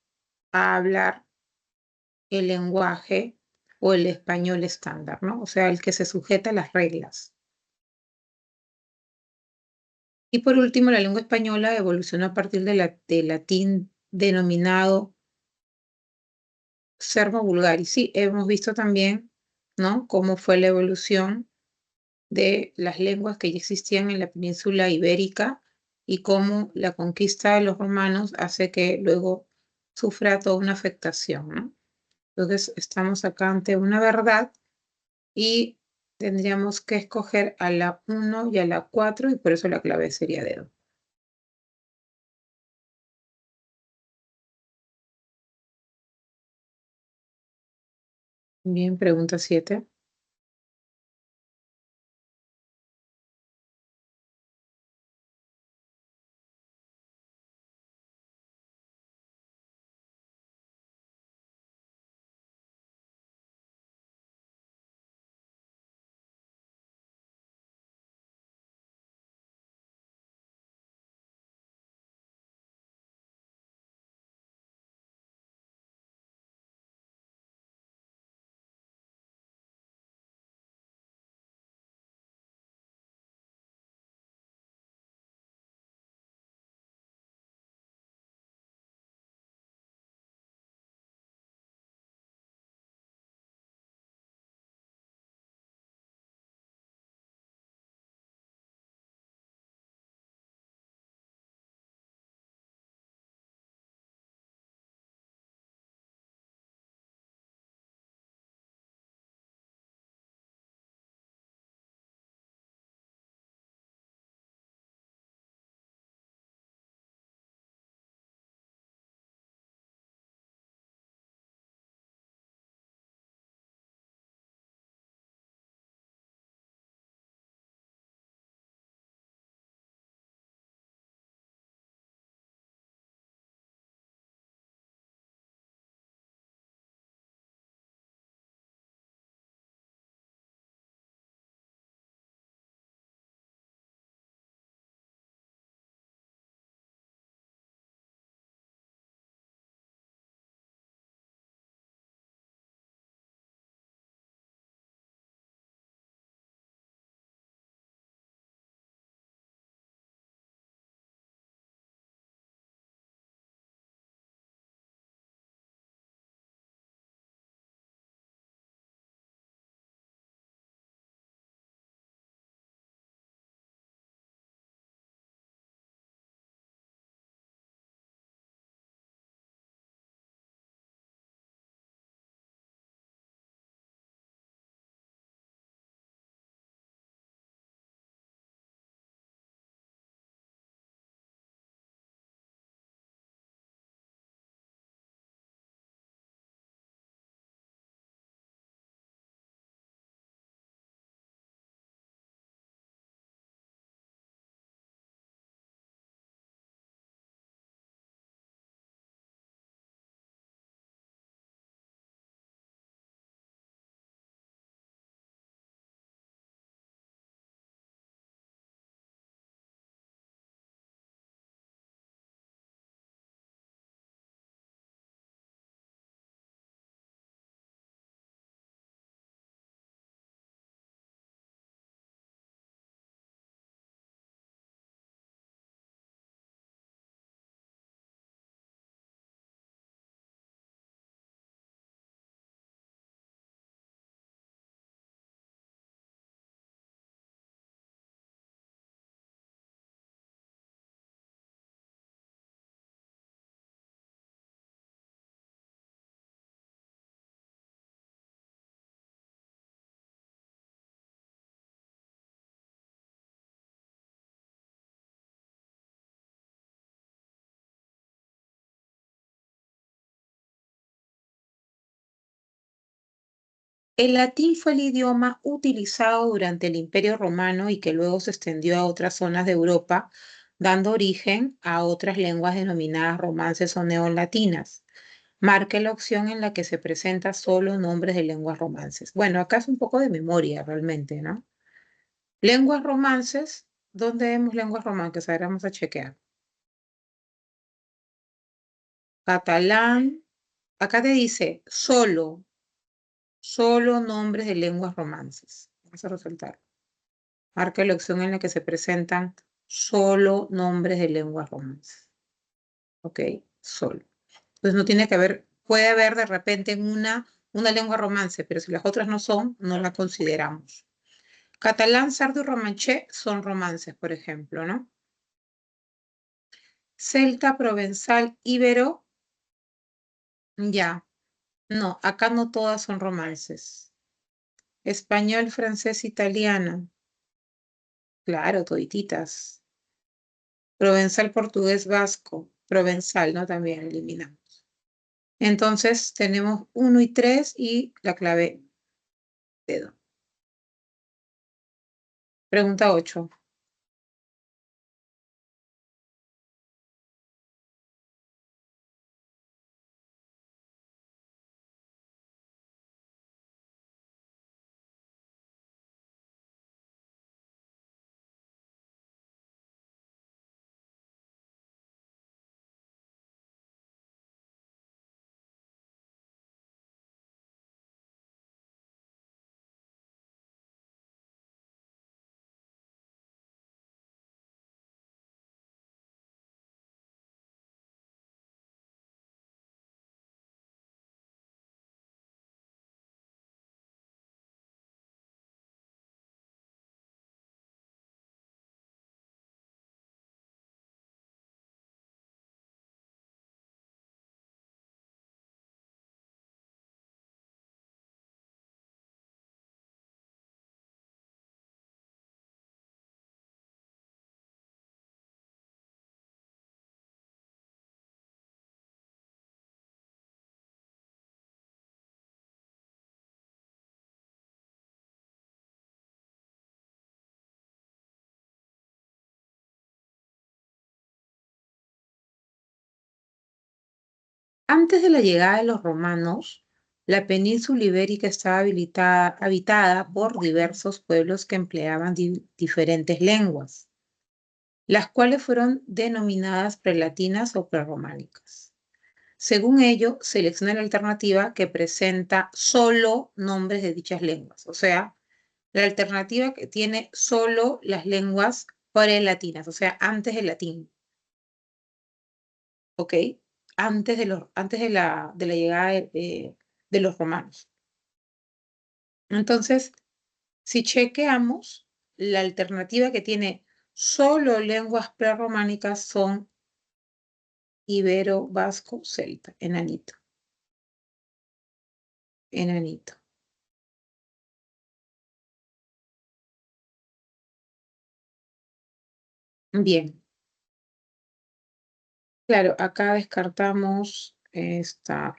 S1: a hablar el lenguaje o el español estándar, ¿no? O sea, el que se sujeta a las reglas. Y por último, la lengua española evolucionó a partir del latín denominado sermo vulgaris. Sí, hemos visto también, ¿no? Cómo fue la evolución de las lenguas que ya existían en la península ibérica y cómo la conquista de los romanos hace que luego sufra toda una afectación, ¿no? Entonces, estamos acá ante una verdad y tendríamos que escoger a la 1 y a la 4 y por eso la clave sería dedo. Bien, pregunta 7. El latín fue el idioma utilizado durante el Imperio Romano y que luego se extendió a otras zonas de Europa, dando origen a otras lenguas denominadas romances o neolatinas. Marque la opción en la que se presenta solo nombres de lenguas romances. Bueno, acá es un poco de memoria realmente, ¿no? Lenguas romances, ¿dónde vemos lenguas romances? A ver, vamos a chequear. Catalán, acá te dice solo nombres de lenguas romances. Vamos a resaltar. Marca la opción en la que se presentan solo nombres de lenguas romances. ¿Ok? Solo. Entonces no tiene que haber, puede haber de repente una lengua romance, pero si las otras no son, no la consideramos. Catalán, sardo y romanché son romances, por ejemplo, ¿no? Celta, provenzal, íbero, ya. No, acá no todas son romances. Español, francés, italiano. Claro, todititas. Provenzal, portugués, vasco. Provenzal, ¿no? También eliminamos. Entonces tenemos 1 y 3 y la clave dedo. Pregunta 8. Antes de la llegada de los romanos, la península ibérica estaba habitada por diversos pueblos que empleaban diferentes lenguas, las cuales fueron denominadas prelatinas o prerrománicas. Según ello, selecciona la alternativa que presenta solo nombres de dichas lenguas, o sea, la alternativa que tiene solo las lenguas prelatinas, o sea, antes del latín, ¿ok? Antes de la llegada de los romanos. Entonces, si chequeamos, la alternativa que tiene solo lenguas prerrománicas son ibero, vasco, celta, enanito. Enanito. Bien, claro, acá descartamos esta.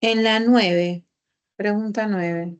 S1: En la 9, pregunta 9.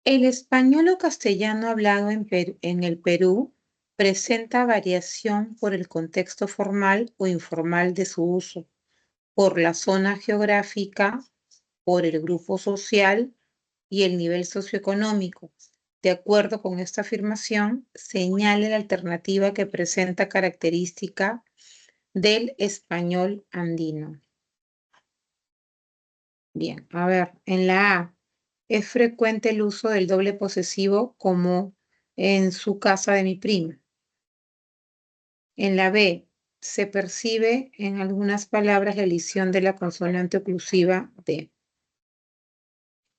S1: El español o castellano hablado en el Perú presenta variación por el contexto formal o informal de su uso, por la zona geográfica, por el grupo social y el nivel socioeconómico. De acuerdo con esta afirmación, señale la alternativa que presenta característica del español andino. Bien, a ver, en la A, es frecuente el uso del doble posesivo como en su casa de mi prima. En la B, se percibe en algunas palabras la elisión de la consonante oclusiva D.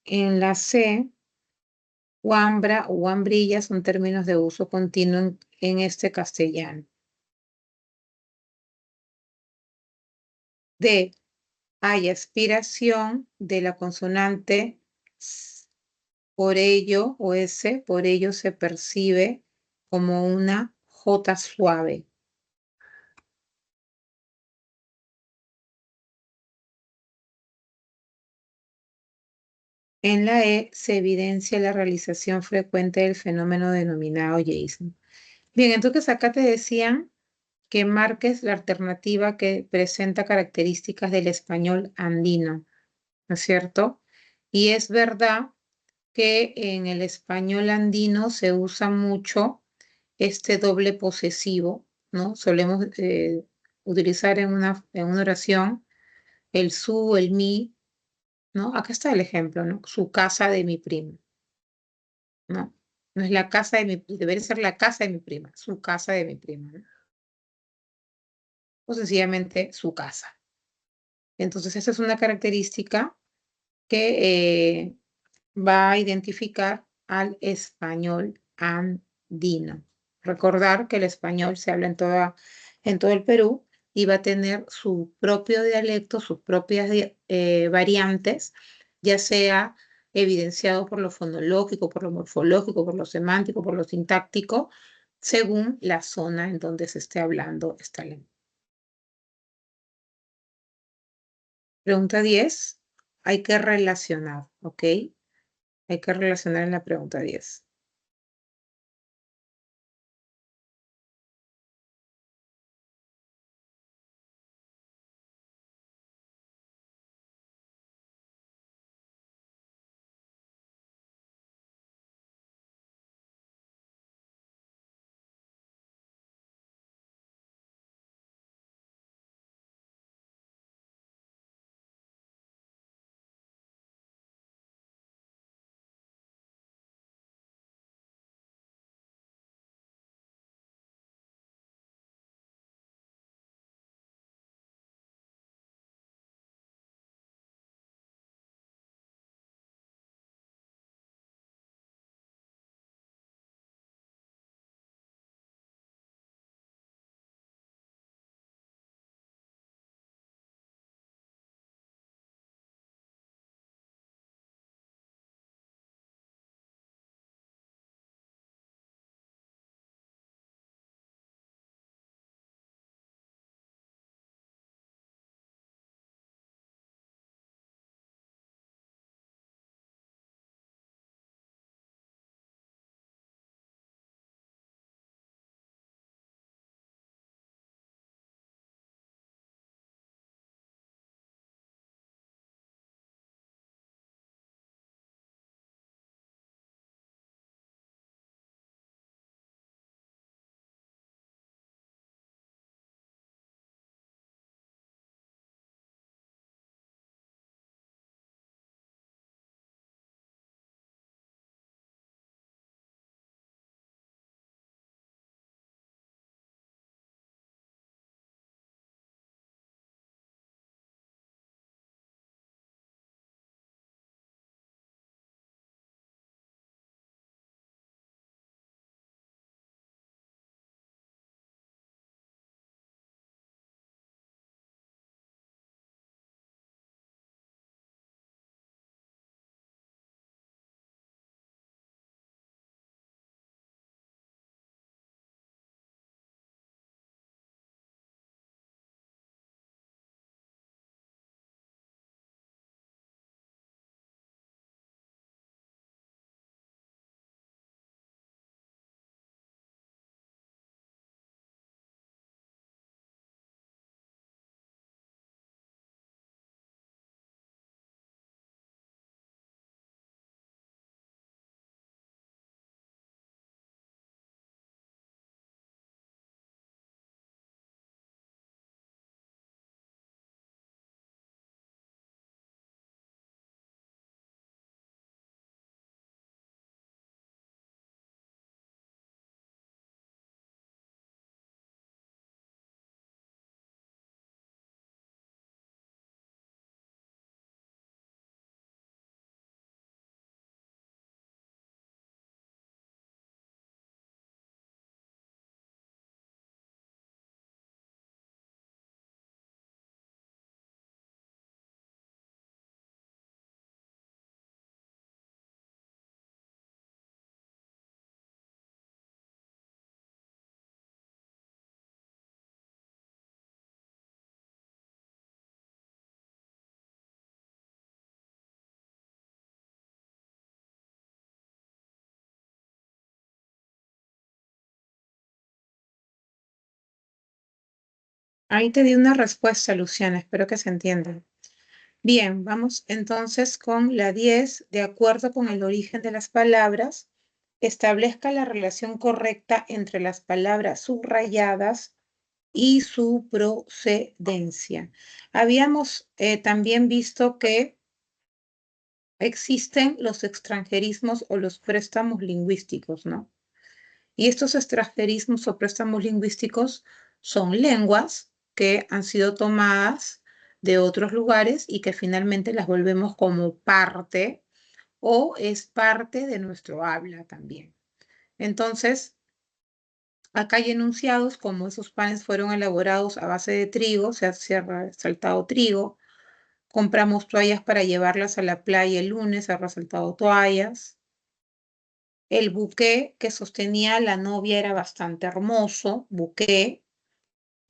S1: En la C, Wambra o Wambrilla son términos de uso continuo en este castellano. D, hay aspiración de la consonante S, por ello, o S, por ello se percibe como una J suave. En la E se evidencia la realización frecuente del fenómeno denominado yeísmo. Bien, entonces acá te decían que marques la alternativa que presenta características del español andino, ¿no es cierto? Y es verdad que en el español andino se usa mucho este doble posesivo, ¿no? Solemos utilizar en una oración el su, el mi, ¿no? Acá está el ejemplo, ¿no? Su casa de mi primo, ¿no? No es la casa de mi, debería ser la casa de mi prima, su casa de mi prima, ¿no? O sencillamente su casa. Entonces, esa es una característica que va a identificar al español andino. Recordar que el español se habla en todo el Perú y va a tener su propio dialecto, sus propias variantes, ya sea evidenciado por lo fonológico, por lo morfológico, por lo semántico, por lo sintáctico, según la zona en donde se esté hablando esta lengua. Pregunta 10. Hay que relacionar, ¿ok? Hay que relacionar en la pregunta 10. Ahí te di una respuesta, Luciana. Espero que se entienda. Bien, vamos entonces con la 10. De acuerdo con el origen de las palabras, establezca la relación correcta entre las palabras subrayadas y su procedencia. Habíamos también visto que existen los extranjerismos o los préstamos lingüísticos, ¿no? Y estos extranjerismos o préstamos lingüísticos son lenguas que han sido tomadas de otros lugares y que finalmente las volvemos como parte o es parte de nuestro habla también. Entonces, acá hay enunciados como esos panes fueron elaborados a base de trigo, se ha resaltado trigo. Compramos toallas para llevarlas a la playa el lunes, se ha resaltado toallas. El buqué que sostenía la novia era bastante hermoso, buqué,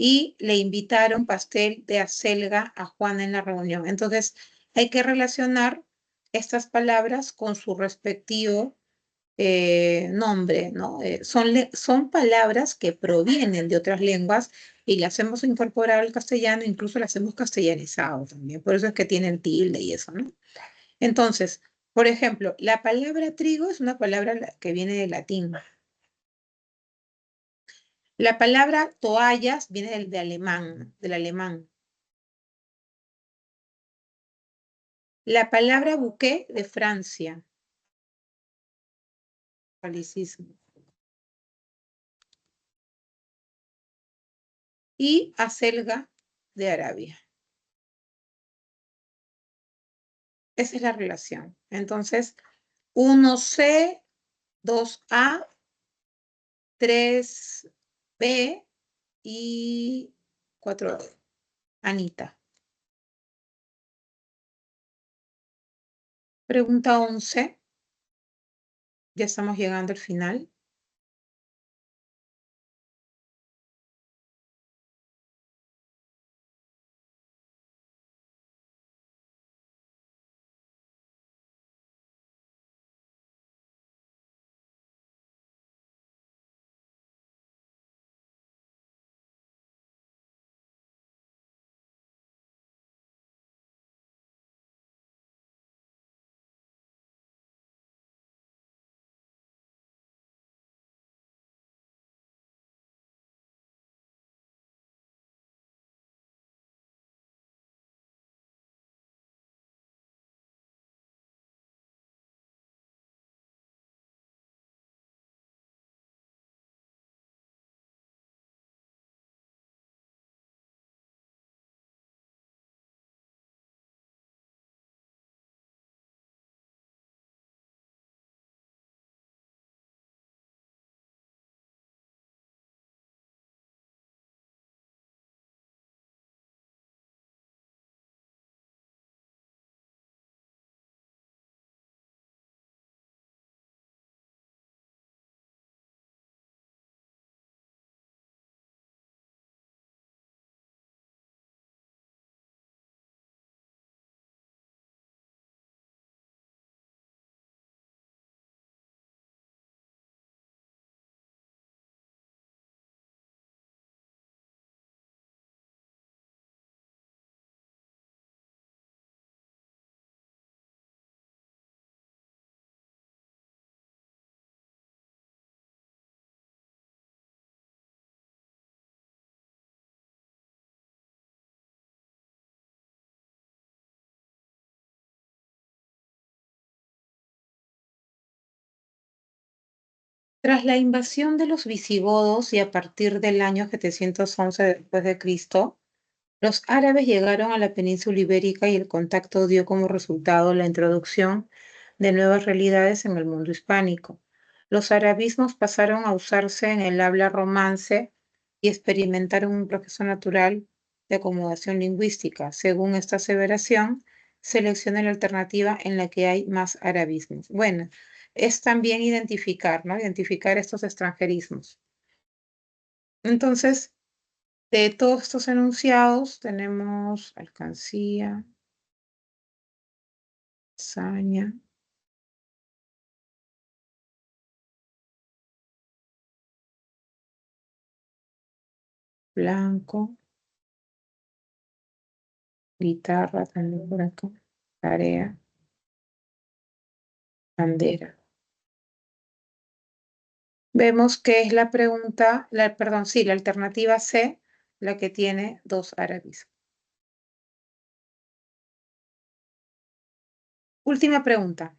S1: y le invitaron pastel de acelga a Juana en la reunión. Entonces, hay que relacionar estas palabras con su respectivo nombre, ¿no? Son palabras que provienen de otras lenguas y las hemos incorporado al castellano, incluso las hemos castellanizado también. Por eso es que tienen tilde y eso, ¿no? Entonces, por ejemplo, la palabra trigo es una palabra que viene del latín. La palabra toallas viene del alemán. La palabra bouquet de Francia. Catolicismo. Y acelga de Arabia. Esa es la relación. Entonces, 1C, 2A, 3B y 4B. Anita. Pregunta 11. Ya estamos llegando al final. Tras la invasión de los visigodos y a partir del año 711 después de Cristo, los árabes llegaron a la península ibérica y el contacto dio como resultado la introducción de nuevas realidades en el mundo hispánico. Los arabismos pasaron a usarse en el habla romance y experimentaron un proceso natural de acomodación lingüística. Según esta aseveración, selecciona la alternativa en la que hay más arabismos. Bueno, es también identificar, ¿no? Identificar estos extranjerismos. Entonces, de todos estos enunciados tenemos alcancía, hazaña, blanco, Guitarra también por acá. Tarea. Bandera. Vemos que es la pregunta, perdón, sí, la alternativa C, la que tiene dos árabes. Última pregunta.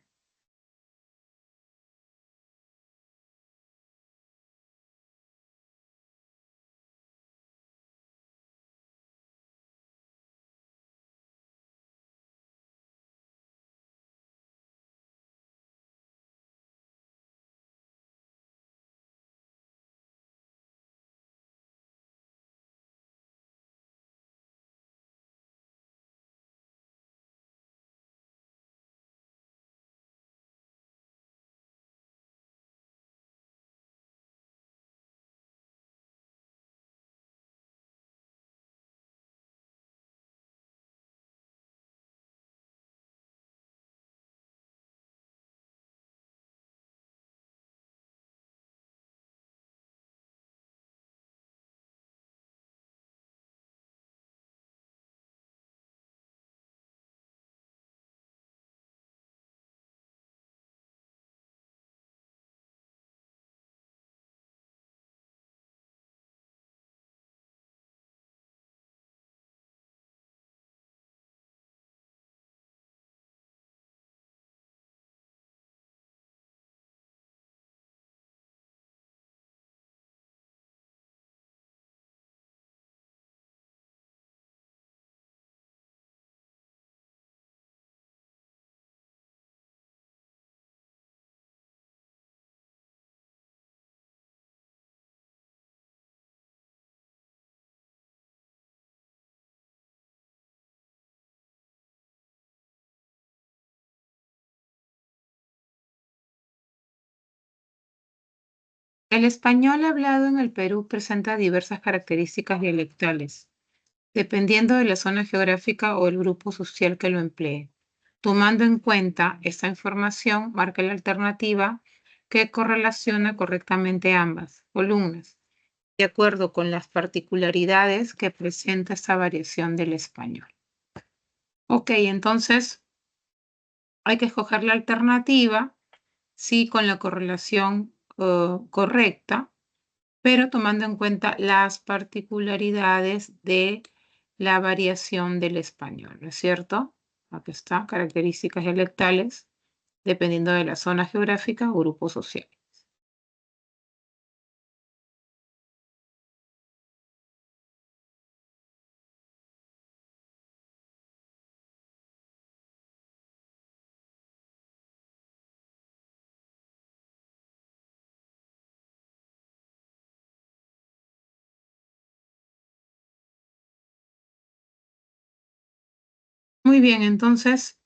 S1: El español hablado en el Perú presenta diversas características dialectales, dependiendo de la zona geográfica o el grupo social que lo emplee. Tomando en cuenta esta información, marca la alternativa que correlaciona correctamente ambas columnas, de acuerdo con las particularidades que presenta esta variación del español. Ok, entonces hay que escoger la alternativa, sí, con la correlación correcta, pero tomando en cuenta las particularidades de la variación del español, ¿no es cierto? Aquí está, características dialectales, dependiendo de la zona geográfica o grupo social. Muy bien, entonces,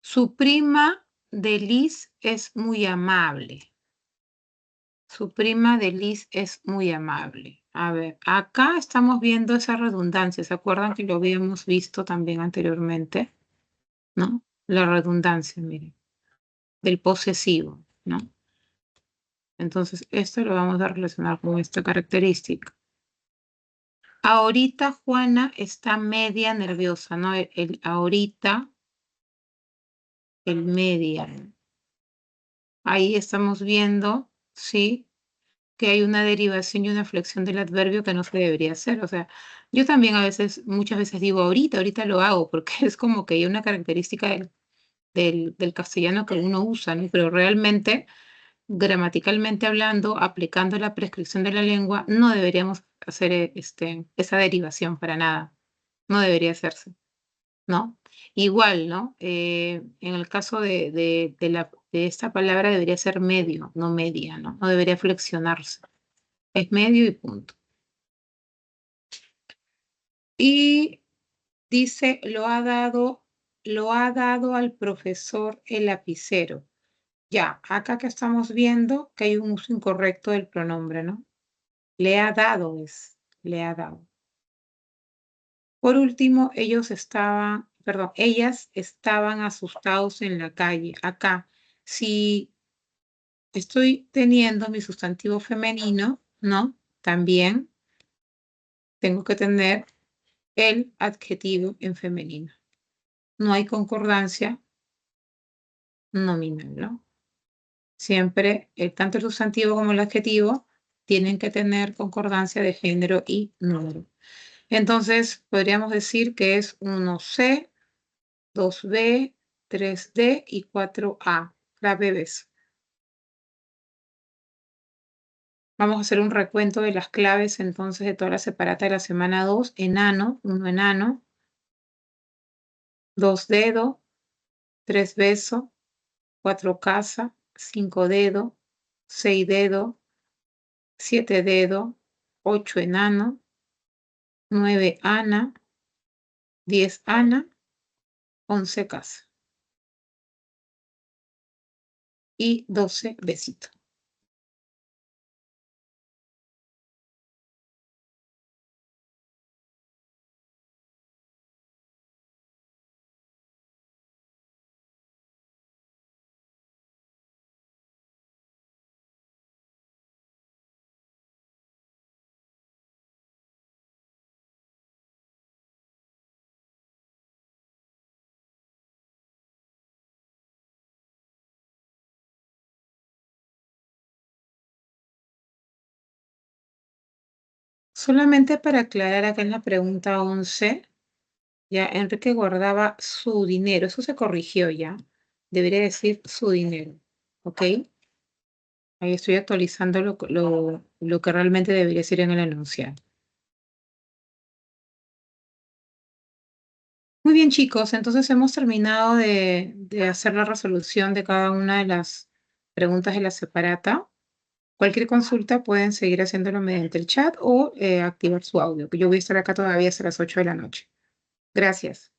S1: su prima de Liz es muy amable. Su prima de Liz es muy amable. A ver, acá estamos viendo esa redundancia. ¿Se acuerdan que lo habíamos visto también anteriormente? ¿No? La redundancia, miren, del posesivo, ¿no? Entonces, esto lo vamos a relacionar con esta característica. Ahorita Juana está media nerviosa, ¿no? Ahorita, el media. Ahí estamos viendo, ¿sí? Que hay una derivación y una flexión del adverbio que no se debería hacer. O sea, yo también muchas veces digo ahorita lo hago, porque es como que hay una característica del castellano que uno usa, ¿no? Pero realmente, gramaticalmente hablando, aplicando la prescripción de la lengua, no deberíamos hacer esa derivación para nada. No debería hacerse, ¿no? Igual, ¿no? En el caso de esta palabra debería ser medio, no media, ¿no? No debería flexionarse. Es medio y punto. Y dice, lo ha dado al profesor el lapicero. Ya, acá que estamos viendo que hay un uso incorrecto del pronombre, ¿no? Le ha dado le ha dado. Por último, ellas estaban asustados en la calle. Acá, si estoy teniendo mi sustantivo femenino, ¿no? También tengo que tener el adjetivo en femenino. No hay concordancia nominal, ¿no? Siempre, tanto el sustantivo como el adjetivo tienen que tener concordancia de género y número. Entonces, podríamos decir que es 1C, 2B, 3D y 4A. Las bebés. Vamos a hacer un recuento de las claves entonces de toda la separata de la semana 2. Enano, 1 enano, 2 dedo, 3 beso, 4 casa, 5 dedo, 6 dedo, 7 dedo, 8 enano, 9 ana, 10 ana, 11 casa y 12 besito. Solamente para aclarar acá en la pregunta 11, ya Enrique guardaba su dinero. Eso se corrigió ya. Debería decir su dinero. ¿Ok? Ahí estoy actualizando lo que realmente debería decir en el enunciado. Muy bien, chicos. Entonces hemos terminado de hacer la resolución de cada una de las preguntas de la separata. Cualquier consulta pueden seguir haciéndolo mediante el chat o activar su audio, que yo voy a estar acá todavía hasta las 8 de la noche. Gracias.